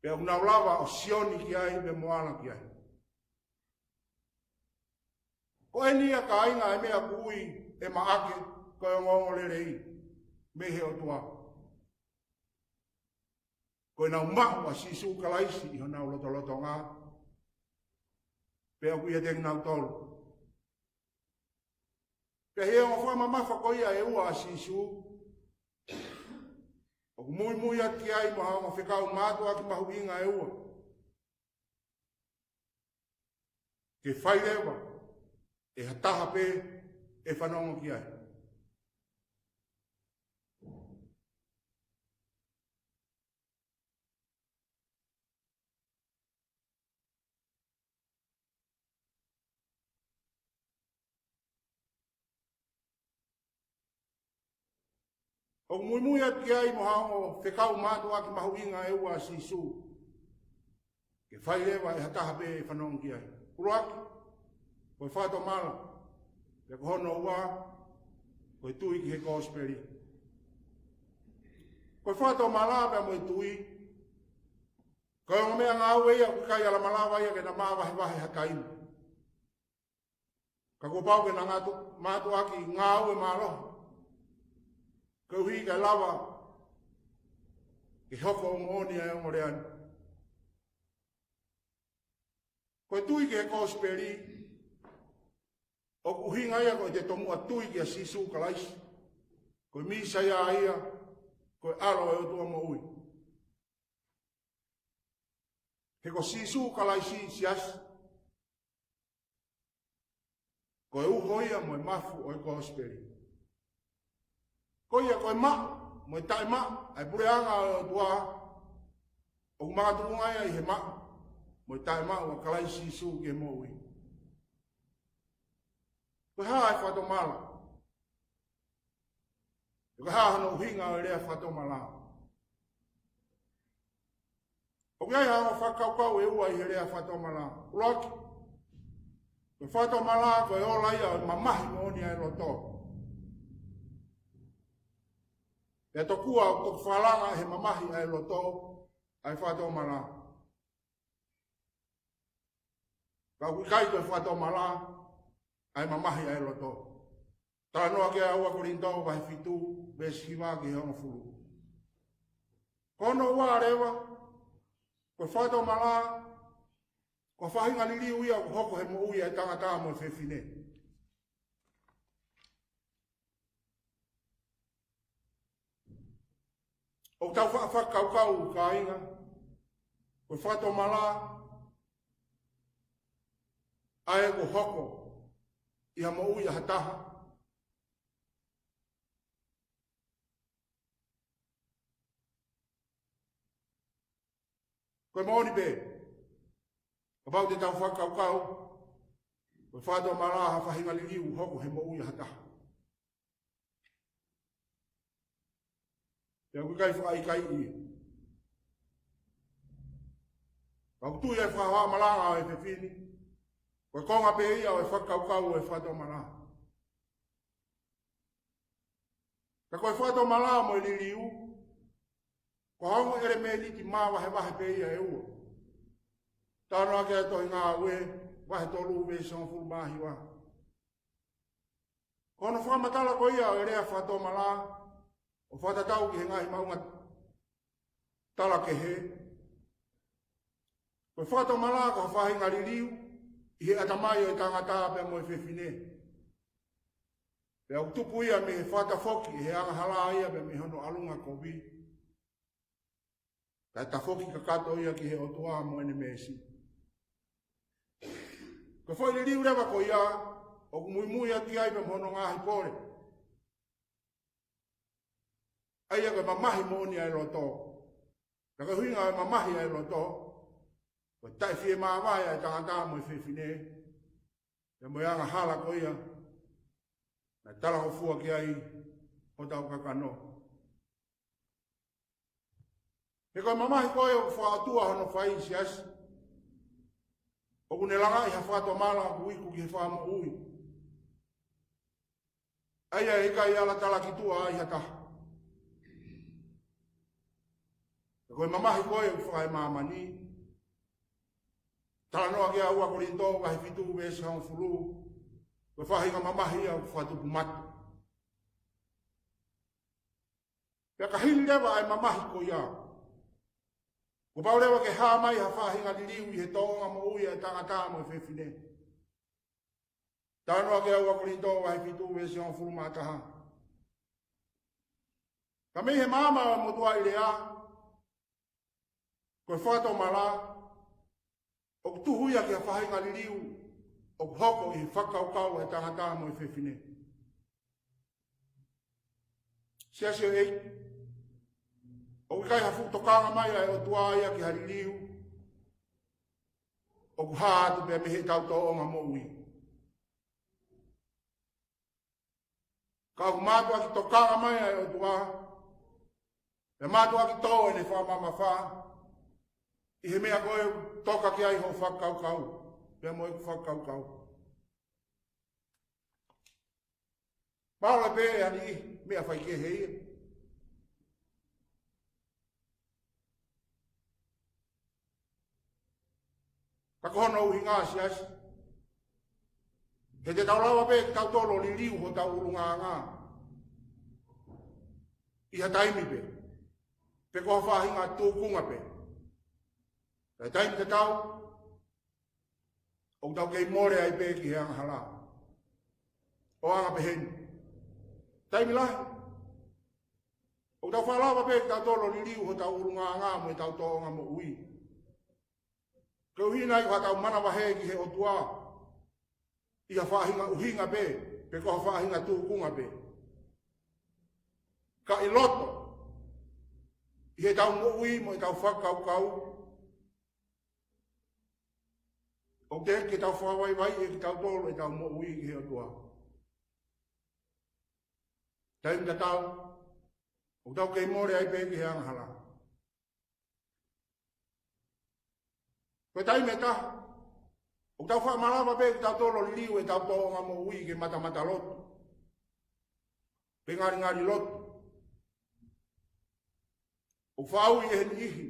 Pe o naulawa o sioni ki ai, me moana ki ai. Ko e nia ka inga e mea kui e maake, ko e ngongo lerei, me he o tua. Ko e nau mahu a sisu kalaisi i honau loto ngā. Pe o kui e teng nau tolu. Pe he o whama mawha ko ia e ua a sisu, o mui ati ai maha o whekau mātua ki mahu inga e ua. Ke whai rewa, e hataha pe, e whanongo ki ai. O mui ati ai moha o whekau mātua ki mahu inga e ua sisu. Ke whai rewa e hataha pe e whanongo ki ai. Uruaki, koe whātua mala, ke kohono ua, koe tui ki he kōsperi. Koe whātua mala pe mo e tui, koe o mea ngā ue ia kukai ala malawa ia ke na māwahe hatainu. Ka kopau ke na mātua ki ngā ue māloha. Ka uhi ka lawa ki hoko o ngoni ai o moreani. Koe tui ki he kōsperi, o uhinga ia koe te tomu a tui ki a sisu kalaisi. Koe misa ia, koe alo e o tua mo ui. He ko sisu kalai sias. Ko e uhoia mo e mafu o e gospel. Ko ia ko e ma, mo e tae ma, ai pureanga o tua, o mga tukunga ia i he ma, mo e tae ma o kalai sisu ke mo ui. Ko haa e whato mala. Ko haa hano uhinga o rea whato mala. O kia hanga whakaukau e ua i he rea whato mala. Uloki. Ko whato mala ko e ola ia o mamahi mo ni ai roto. E tokua o toku whalanga he mamahi ai roto ai whato mala. Ka wikai ko e whato mala ai mamahi ai roto. Tā noa kia aua korintau vai fitu besiwa ki hongo furu. Kono ua rewa, ko whato mala, ko whahinga liri uia ko hoko he mo uia e tangata mo e whewhine. O tau whakaukau ka inga, ko whato mala, ae ko hoko, ia mo uia hataha. Koe maoni be, ka pau te tau whakaukau, koe whato mara ha whahinga liriu hoko he mo uia hataha. Te au kai whaikai ia. Kau tui e whaha malanga e whewhini, koe konga pe ia o e whakaukau e whato mara. Ka koe whato mara mo e liriu, ko hongo ere me liti maa wahe pe ia e ua. Tāna ake tohi ngā ue, wahe tolu uwe son furu mahi wa. Kono whamatala ko ia o rea whato mala, o whatatau ki he ngahi maunga tala ke he. Ko whato mala ko whahinga ririu, i he atamai o i tangata pe mo e whewhine. Pe au tupu ia me he whata whoki, he anga hala ia pe me hono alunga kovi. Kai ta foki ka kato ia ki he otua mo ene mesi. Ko foi le liu rewa ko ia, o kumui ati ai pe mono ngahi kore. Aia ka mamahi mo ni ai roto. Ka ka huinga mamahi ai roto. Ko tai fie maa vai ai tangata mo i whewhine. Ia mo ianga hala ko ia. Na tala ho fua ki ai, o tau kakano. He koe mamahi koe o whaatua hono whai siasi. O kune langa i ha whaatua mala ku iku ki he whaama ui. Aia e kai ala tala ki tua ai hata. He koe mamahi koe o whae mamani. Tala noa kia ua korinto kahi fitu besi hong fulu. Koe whahinga mamahi au whaatu pumatu. Pea ka hili lewa ai mamahi koe ia. Ko paurewa ke haa mai ha whahinga liriu i he tonga mo uia e tangata mo e whewhine. Tānoa ke aua korinto wahi fitu e si on furu mātaha. Ka mei he māma o motua i rea, koe whato mala, o kutuhuia ke ha whahinga liriu, o hoko i whakaukau e tangata mo e whewhine. Siasio ei, o kai hafu tokanga mai ai o tua ia ki hariliu. O ku haatu pe mehe tau to o ngā mo ui. Ka ku mātua ki tokanga mai ai o tua. Pe mātua ki tō e ne wha mama wha. I he mea koe toka ki ai ho whakaukau. Pe mo e ku whakaukau. Paula pe e ani mea whaike hei. Ka kono uhi ngā siasi. He te taulawa pe ki tau tolo li liu ho tau uru ngā. Iha taimi pe. Pe koha whahi ngā tūkunga pe. Kai taimi te tau. O tau kei more ai pe ki he anga hala. O anga pe heni. Taimi lahi. O tau whalawa pe ki tau tolo li liu ho tau uru ngā mo e tau tōnga mo ui. Kau hina i whatau mana wahe ki he o tua. Ia whahinga uhinga be, pe koha whahinga tūkunga be. Ka i loto, i he tau mo ui mo i tau whakau kau. O te ke tau whawai vai e ki tau tolo i tau mo ui ki he o tua. Taim ta tau, o tau kei more ai pe ki he anghala. Koe taim e taha, o tau whaamalawa pe ki tau tolo liu e tau tolo ngā mo ui ki mata loto. Pe ngari loto. O whau i e hen ihi,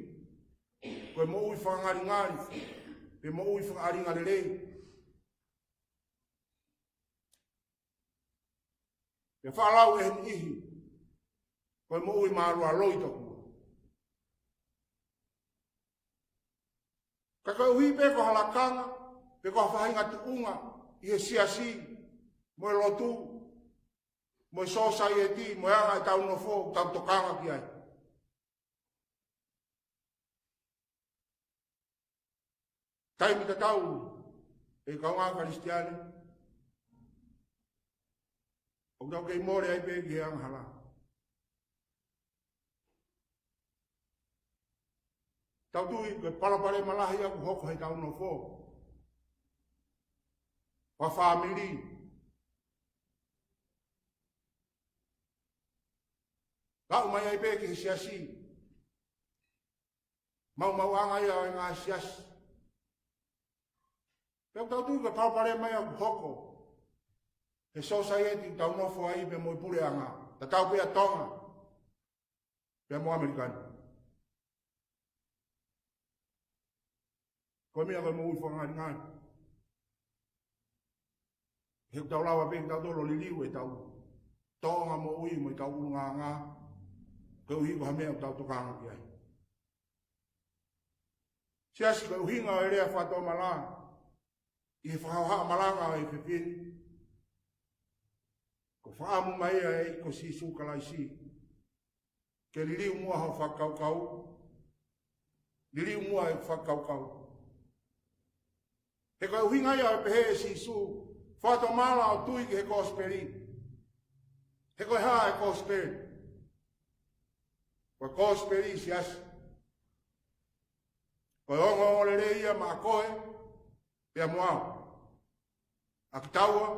koe mo ui whangari, pe mo ui whangari rei. Pe whalau e hen ihi, koe mo ui marua loi toku. Ka koe ui pe ko halakanga, pe ko whahinga tuunga, i he siasi, mo e lotu, mo e society, mo e anga e tau nofo, tau tokanga ki ai. Taimi ta tau e kaunga Kristiane. O tau kei more ai pe ki ang hala. Tau tui ke palapare malahi aku hoko hei tau no fo. Wa family. Kau mai ai pe ki siasi. Mau anga ia o ngā siasi. Pau tau tui ka palapare mai aku hoko. He society tau nofo ai pe mo i pure anga. Ta tau pe a tonga. Pe mo Amerikani. Koe mea koe mo ui whangari ngāi. He tau lawa pe tau tolo li liu e tau. Tonga mo ui mo i tau uru ngā. Koe uhi ko hamea o tau tokanga ki ai. Siasi koe uhinga o rea whato malanga. I he whakauha malanga e whiwhiri. Ko whaamu mai e ko si sukalai si. Ke liriu mua hau whakaukau. Liriu mua e whakaukau. He koe uhinga ia e pehe e si su. Whato mala o tui ki he kosperi. He koe haa e kosperi. Koe kosperi si asi. Koe ongo o le reia ma koe. Pea moao. Aki taua,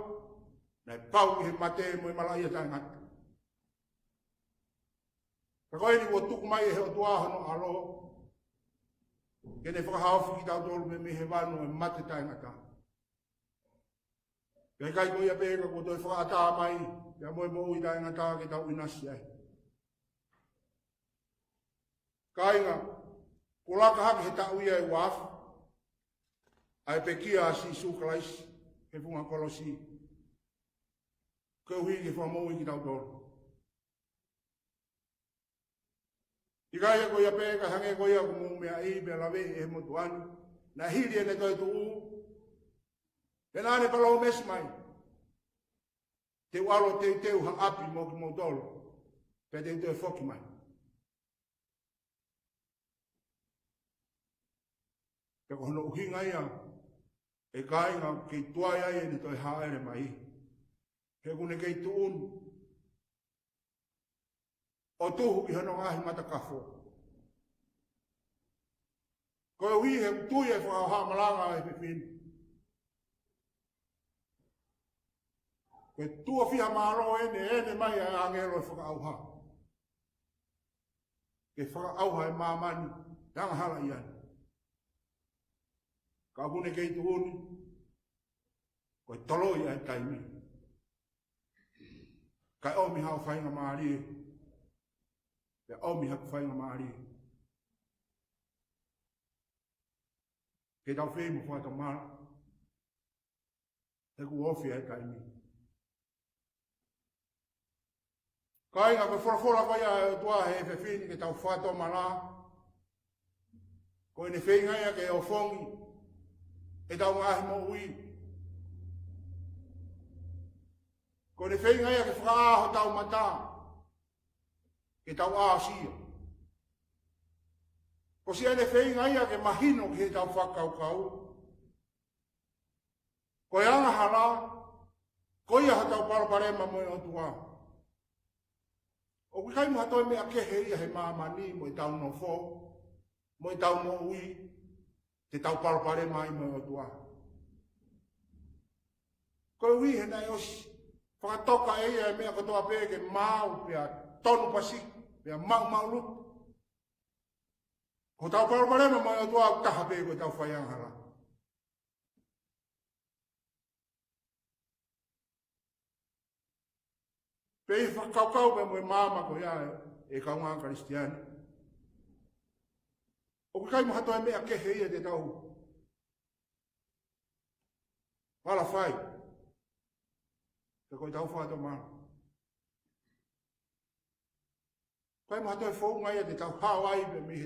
na e pau ki he mate mo e malaia tai ngata. Ka koe ni wo tuku mai e he o tuahono alo. Kene whakahawhi ki tau tolu me he wanu e mate tai ngata. Kei kai koe ia pēka ko toi whakata mai, ia moe mo ui tai ngata ke tau inasi ai. Kainga, ko laka haki he tau ia e wafu. Ai pe kia si sukalaisi, he funga kolosi. Kau hui ki whamau i ki tau toro. I kai ko ia pēka hange ko ia kumu mea i me lawe e motu anu. Na hiri e ne toi tu u. E nāne palau mesi mai. Te walo teu hang api mo ki mo tolo. Pe teu whoki mai. Te kohono uhinga ia. E kai ngā kei tuai ai e ni toi haere mai. He kune kei tuunu. O tuhu ki hono ngahi matakafo. Koe hui he tui e whakauha malanga e pepini. Koe tua whiha maro ene mai e angelo e whakauha. Ke whakauha e mamani. Tanga hala iani. Ka kune kei tuuni, koe toloi ai taimi. Kai omi hau whainga maari. Pe omi haku whainga maari. Ke tau whee mo whata mara. Te ku ofi ai taimi. Kai ngā koe whorafora koe a tua he whewhini ke tau whata mara. Koe ne whenga ia ke o whongi. E tau ngahi mo ui. Ko ne whenga ia ke whakaaho tau mata. Ke tau āsia. Ko si ane whenga ia ke mahino ki he tau whakaukau. Ko e anga hala, ko ia ha tau paraparema mo e otua. O kai mo hatoi mea kehe ia he maamani mo i tau no fo, mo i tau mo ui, te tau paraparema i mo e otua. Ko ui he nei osi, whakatoka e ia e mea katoa pē ke mau pia tonu pasik, pia mau lutu. Ko tau paraparema mo e otua taha pē ko tau whaiang hala. Pei whakaukau me mo e māma ko ia e kaunga Kristiani. O kai mo hatoe mea kehe ia te tau. Wala whai. Te koe tau whai tau mana. Kai mo hatoe whaunga ia te tau hawai pe me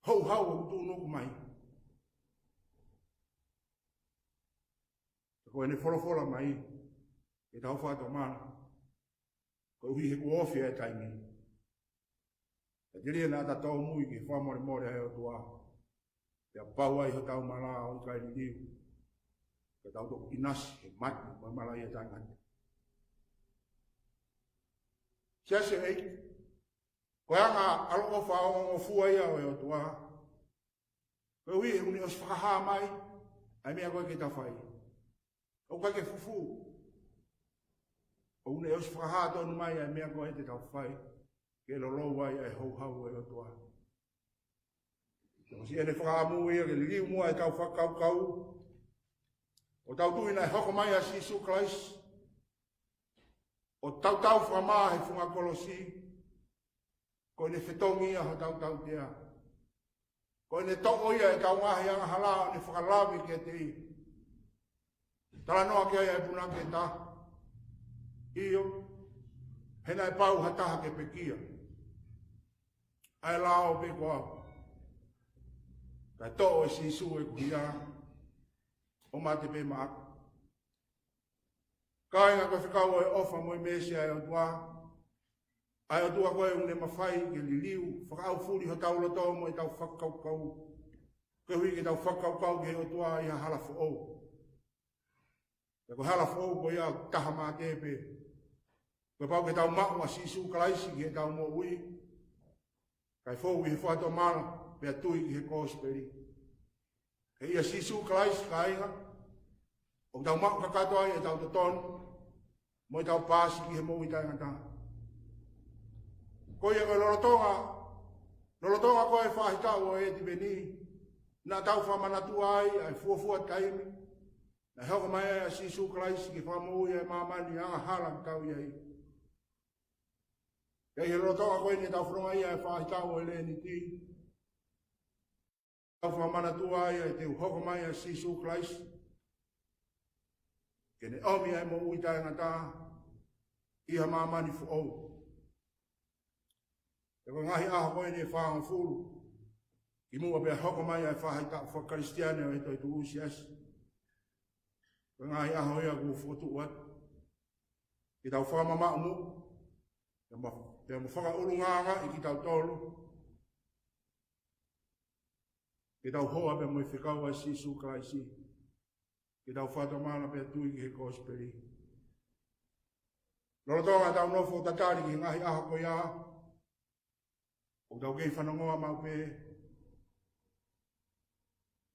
hou o tu nuku mai. Te koe ne wholofola mai. Te tau whai tau mana. Ko hui he kuofi e taimi. E tiri na ta tau mui ki whamore more heo tua. Pea pau ai ho tau mala o kai ni liu. Ka tau toko inasi he mati mo mala i e taingani. Siase eik. Ko anga alo o whao o fua ia o heo tua. Ko hui he uni os whakaha mai. Ai mea koe ki ta whai. O kai ke fufu. O une eus whakaha tonu mai ai mea koe te tau whai. Ke lolo wai ai hau e o toa. Ko si ene whakamu ia ke liu mua e tau whakaukau. O tau tuina e hoko mai a Sisu Christ. O tau whamaa he whunga kolosi. Ko ene whetongi ia ho tau tea. Ko ene toko ia e tau ngahi anga hala o ne whakalawi ke te i. Tala noa ke ai e puna ke ta. Iyo, hena e pau hataha ke pekia. Ai lao pe koa. Kai to'o e Sisu e kuhia. O mate pe maak. Kai nga koe whikau e ofa mo i mesi ai o tua. Ai o tua koe une mawhai ke liliu. Whakau furi ho tau loto mo i tau whakaukau. Ke hui ke tau whakaukau ke o tua i ha halafu o. Te ko halafu o ko ia taha maa tepe. Koe pau ke tau mau a Sisu Kalaisi ki he tau mo ui. Kai fōu i he whātua mana, pia tui ki he kōsperi. Ke ia Sisu Kalaisi ka inga. O tau mau kakatoa i e tau tatonu. Mo i tau pāsi ki he mou i taingata. Ko ia koe lorotonga koe whahitau o e ti beni. Nā tau whamanatu ai, ai fuafua taimi. Na hoko mai a Sisu Kalaisi ki whamou i e mamani anga halang tau i ai. Kei he rotoa koe ni tau whronga ia e whahitau o le ni ti. Tau whamanatua ia e te uhoko mai a Sisu Kalaisi. Kene omi ai mo uitai ngata. Iha mamani fu ou. E koe ngahi aha koe ni e whahanga furu. I mua pia hoko mai ai whahitau whakaristiane o eto i tu usi asi. Koe ngahi aha ia ku whotu wat. I tau whamama umu. Te mo whaka urunganga i ki tau tolu. Ki tau hoa pe mo i whikau a Sisu Kalaisi. Ki tau whata mana pe tui ki he kōsperi. Lorotonga tau nofo tatari ki ngahi aha ko ia. O tau kei whanongoa mau pe.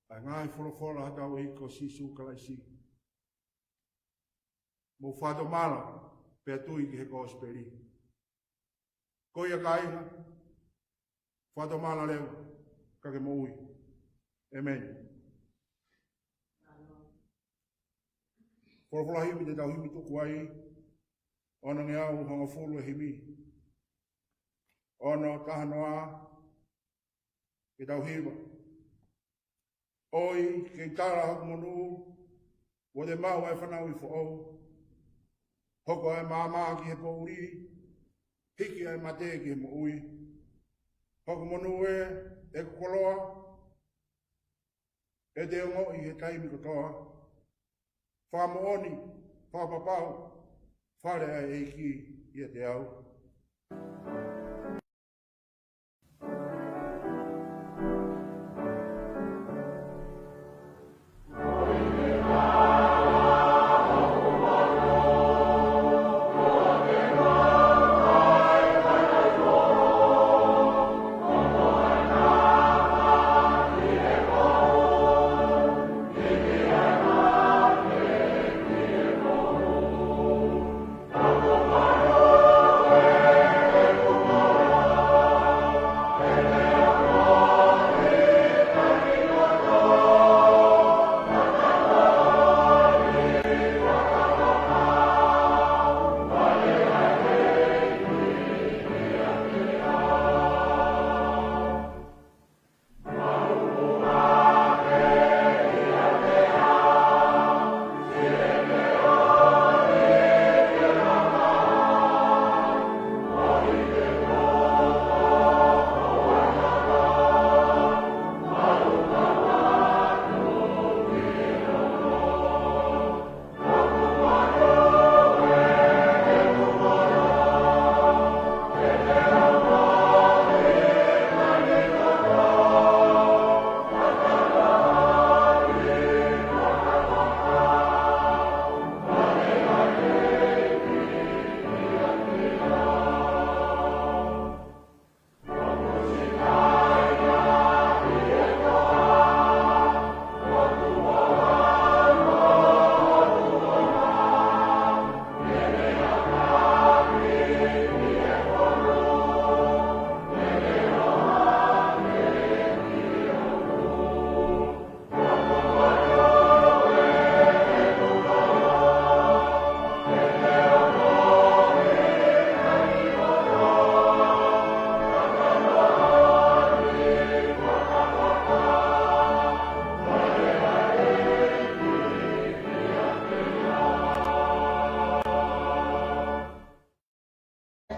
Ai ngahi wholofola hatau i ko Sisu Kalaisi. Mo whata mana pe tui ki he kōsperi. Ko ia ka inga, whata mana lewa, kake mo ui. Amen. Wholofola himi te tau himi tuku ai, ono nge au honga fulu e himi. Ono tahanoa, ke tau hiwa. Oi, ke tara hoku monu, o te mau ai whanau i whaou. Hoko ai māmaa ki he pouri, hiki ai mate ki he mo ui. Hoko monu e kukoloa, e te ongo i he taimi kotoa. Whamooni, whapapau, whare ai eiki i te au.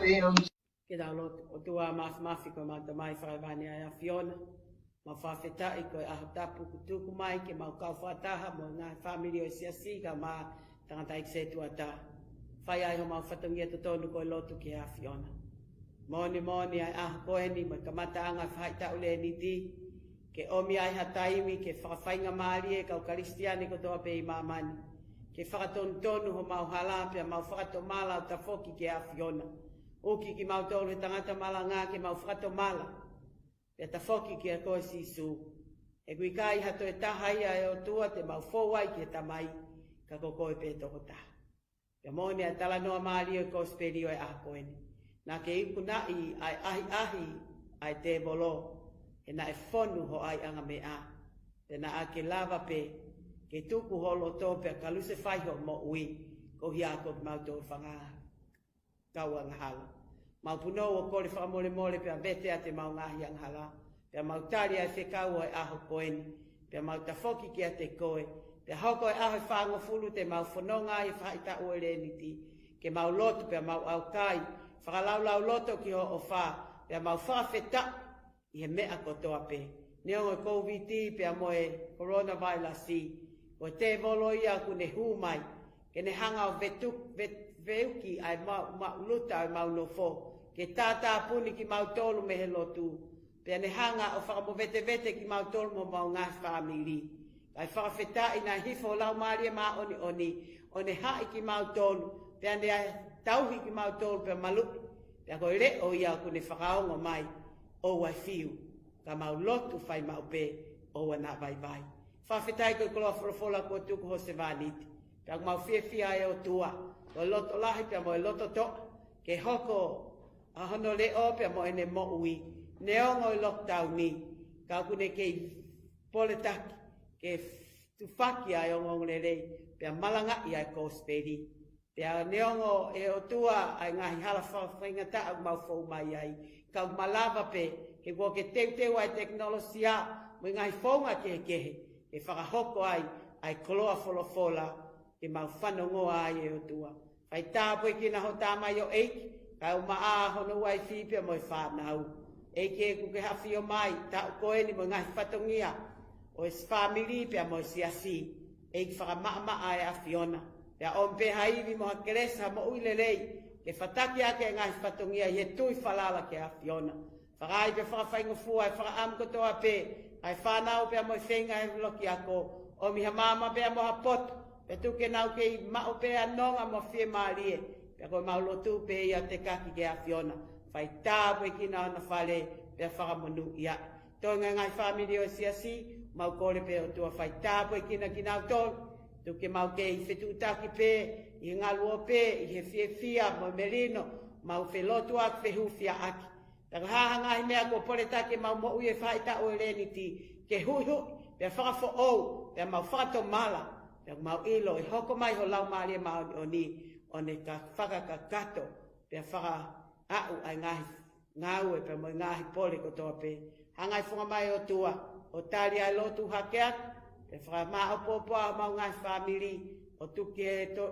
Ke da o tua mafi ko ma mai whaivani ai a Fiona. Ma whawhetai ko e aho tapu kutuku mai ke mau kau whataha mo ngā whamiri o siasi ka ma tangata ik se tuata. Whai ai ho mau whatongia to tonu ko e lotu ki a Fiona. Moni ai aho koeni mo ka mataanga whaita ule ni ti. Ke omi ai hataimi ke whakawhainga maari e kau karistiani ko toa pe i mamani. Ke whakatonu ho mau halapia mau whakatomala o tafoki ke a Fiona. Uki ki mau tolu he tangata mala ngā ke mau whakatomala. Pea tafoki ki a koe sisu. E kui kai hato e tahaia e o tua te mau fōwai ki e tamai ka koko e pētoko ta. Pea moni a tala noa maari o ko sperio e a koeni. Nā ke iku nai ai ahi ai te bolo. E na e whonu ho ai anga me a. Te na a ke lava pe ke tuku holo tō pea kaluse whaiho mo ui. Ko hi a ko mau tō whangaa. Kaua ngahala. Mau puno o kore whakamole mole pia bete a te mau ngahi anghala. Pia mau tari ai whekau ai aho koeni. Pia mau tafoki ki a te koe. Pia hoko ai aho whango fulu te mau whanonga i whaita uere niti. Ke mau lotu pia mau au kai. Whakalaulau loto ki ho o wha. Pia mau whawheta i he mea kotoa pe. Neongo e COVID pia moe coronavirus i. Ko te volo ia ku ne humai. Ke ne hanga o veuki ai luta ai mau no fo. Ke tata puni ki mau tolu me he lotu. Pea ne hanga o whakamo vete ki mau tolu mo mau ngā whamiri. Ai whakawheta ina hifo lau maria ma oni. One hai ki mau tolu. Pea ne tauhi ki mau tolu pea maluki. Pea koe le o ia ku ne whakaongo mai. O wai fiu. Ka mau lotu whai mau pe. O wana vai. Whawhetai koe koloa wholofola kua tuku ho se vaniti. Pea mau fia e o tua. Ko loto lahi pea mo e loto to. Ke hoko a hono le o pea mo ene mo ui. Neongo i lockdown ni. Ka kune kei poletaki. Ke tufaki ai o ngong le rei. Pea malanga i ai kōsperi. Pea neongo e o tua ai ngahi hala whaingata au mau fau mai ai. Ka malava pe. Ke kua ke teu ai teknolosia. Mo ngahi faunga kehe. Ke whakahoko ai koloa wholofola. Ke mau whanongoa ai e o tua. Ai tāpoi ki na ho tāmai o eiki. Ka uma a hono wai whipia mo i whanau. Eiki e kuke hawhi o mai. Ta o koeni mo ngahi whatongia. O es whamiri pia mo i siasi. Eiki whakamaa e a Fiona. Pia ompe haivi mo hakeresa mo uilelei. Ke whataki ake ngahi whatongia i he tui whalala ke a Fiona. Whakai pia whakawhaingo fua e whakaamkotoa pe. Ai whanau pia mo i whenga e loki ako. O miha mama pia mo hapoto. Pe tuke nau kei mao pe anonga mo fie maarie. Pe koe mau lotu pe ia te kaki ke a Fiona. Whai tāpoi ki na ona whale pe whakamonu ia. Toinga ngai whamiri o siasi, mau kore pe o tua whai tāpoi ki na kinau tolu. Tuke mau kei whetu utaki pe, i ngā lua pe, i he fia mo merino, mau whelotu ak whehu fia aki. Taka hahanga hi mea ko pore take mau mo ue whaita o ereniti, ke hui pe whakafo ou, pe mau whakato mala. Pea mau ilo, i hoko mai ho lau maalia mau o ni, o ne ka whakakakato, pea whaka au ai ngāue, pea mo ngāhi pole ko toa pe. Hangai whunga mai o tua, o tali ai lotu hakeat, pea whaka maa o popoa mau ngāhi whamiri, o tuki e to,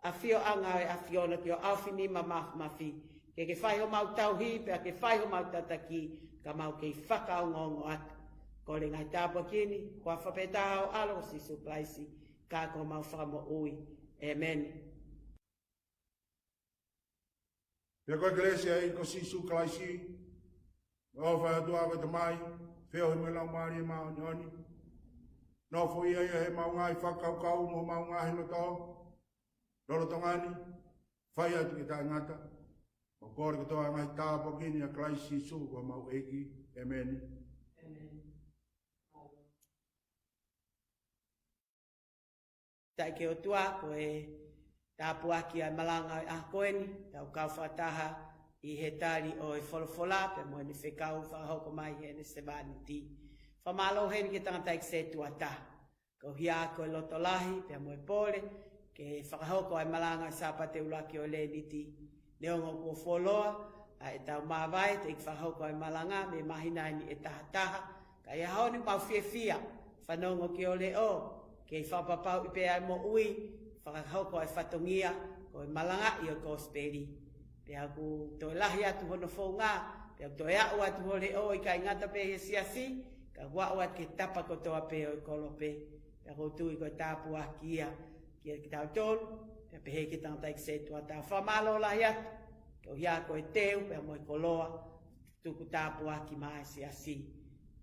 a fio anga e a Fiona ki o awhini ma mafi. Ke whaiho mau tauhi, pea ke whaiho mau tataki, ka mau kei whakaongongo atu. Ko le ngai tāpua kini, kua whapetaha o alo si suplaisi, ka ko mau whakamo ui. Amen. Pea koe Gresia i ko si suplaisi, o whaiatua awe te mai, whio he me lau maari e mao nyoni. No fo ia he mau ngai whakaukau mo mau ngai no tō. Lolo tongani, whai atu ki tā ngata. O kore ki toa ngai tāpua kini a Klaisi su, ko mau eki. Amen. Tai ke o tua, ko e tāpuaki ai malanga a koeni, tau kau whataha i he tari o e wholofola, pe mo ni whekau whahoko mai he ne se vaniti. Whamalo heni ke tangata ik se tuata. Ko hia ko e loto lahi, pe mo e pole, ke whakahoko ai malanga i sapate ulaki o le niti. Neongo ko wholoa, a e tau mawai, te ik whahoko ai malanga, me mahina ni e tahataha, ka ia haoni mau fia, whanongo ki o le o, ke i whapapau i pe ai mo ui, whakahoko ai whatongia, ko i malanga i o kōsperi. Pea ku toi lahi atu hono whaunga, pea toi au atu hole o i kai ngata pe he siasi, ka wau at ke tapa ko toa pe o i kolope, pea ko tui ko tāpu a kia ki tau tolu, pea pe he ki tangata i kse tua tā whamalo lahi atu, ke o hia ko e teu, pea mo i koloa, tuku tāpu a ki mai siasi.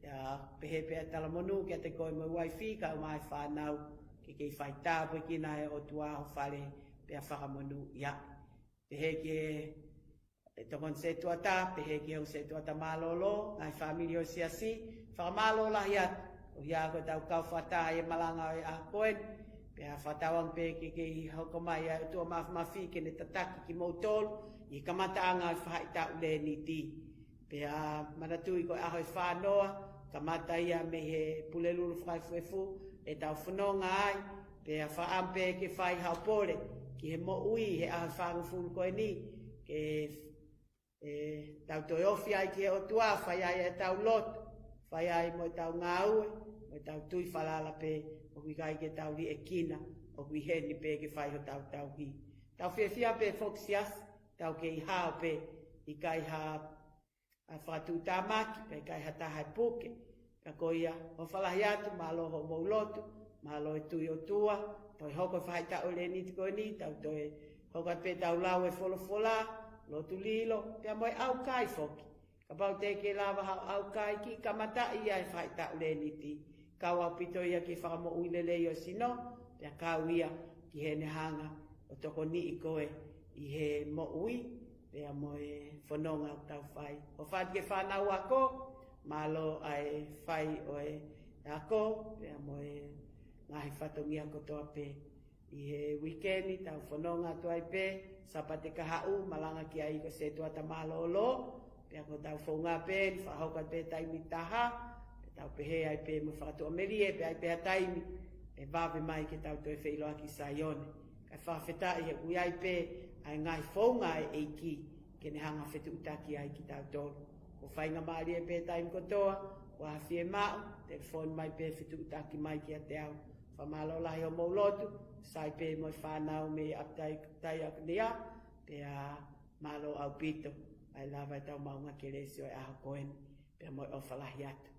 Pea pe he pea tala monu, ke te koe mo waifi, ka o mai whanau, ke kei whai tāpu i kina e o tua o whare, pea whakamonu ia. Pehe ke tokon se tuata, pehe ke hau se tuata malolo, ngai famili o siasi, whakamalo lahi atu, o hia ko tau kau whata e malanga o a koen, peha whatawang pe ke hoko mai a tua mafi ke ne tataki ki mautolu, i kamata anga i whai tau le ni ti. Peha manatui ko aho i whanoa, kamata ia me he pulelulu whaifuefu, e tau whanonga ai, peha whaampe ke whai haupore, ki he mo ui he aha whangu fulu koe ni, ke tau toi ofi ai ki he o tua, whai ai e tau lotu, whai ai mo tau ngā ue, mo tau tui whalala pe, o kui kai ke tau li e kina, o kui heni pe ke whai ho tau hi. Tau whiawhia pe foksias, tau ke i hao pe, i kai ha a whatu tāmaki, pe kai ha tahai puke, ka koia, o whalahi atu, malo ho maulotu, malo e tui o tua, toi hoko whai tau le ni tiko ni, tau toi hoko pe tau lau e wholofola, lotu lilo, pia moi au kai foki. Ka pau te ke lawa au kai ki kamata ia e whai tau le ni ti. Kau au pito ia ki whakamo uilele i o sino, pia kau ia ki he nehanga o toko ni i koe i he mo ui, pia moi whanonga tau whai. O whai ke whanau ako, malo ai whai o e ako, pia moi ngahi whatongia ko toa pe. I he weekendi tau whanonga toa pe, sapate ka hau, malanga ki ai ko se toa ta malolo, pia ko tau whaunga pe, whahoka pe taimi taha, pe tau pehe ai pe mo whakatu amerie, pe ai pe a taimi, e vawe mai ke tau toi whailoa ki saione. Kai whawheta i he ui ai pe, ai ngai whaunga e eiki, ke ne hanga whetu utaki ai ki tau tolu. Ko whainga maari e pe taimi ko toa, ko hawhi e mau, telefoni mai pe whetu utaki mai ki a te au. Whamalo lahi o maulotu, sai pe moi whanau me aptai tai aknea, pe a malo au pito, ai lava e tau maunga ke resio e aho koen, pe moi o whalahi atu.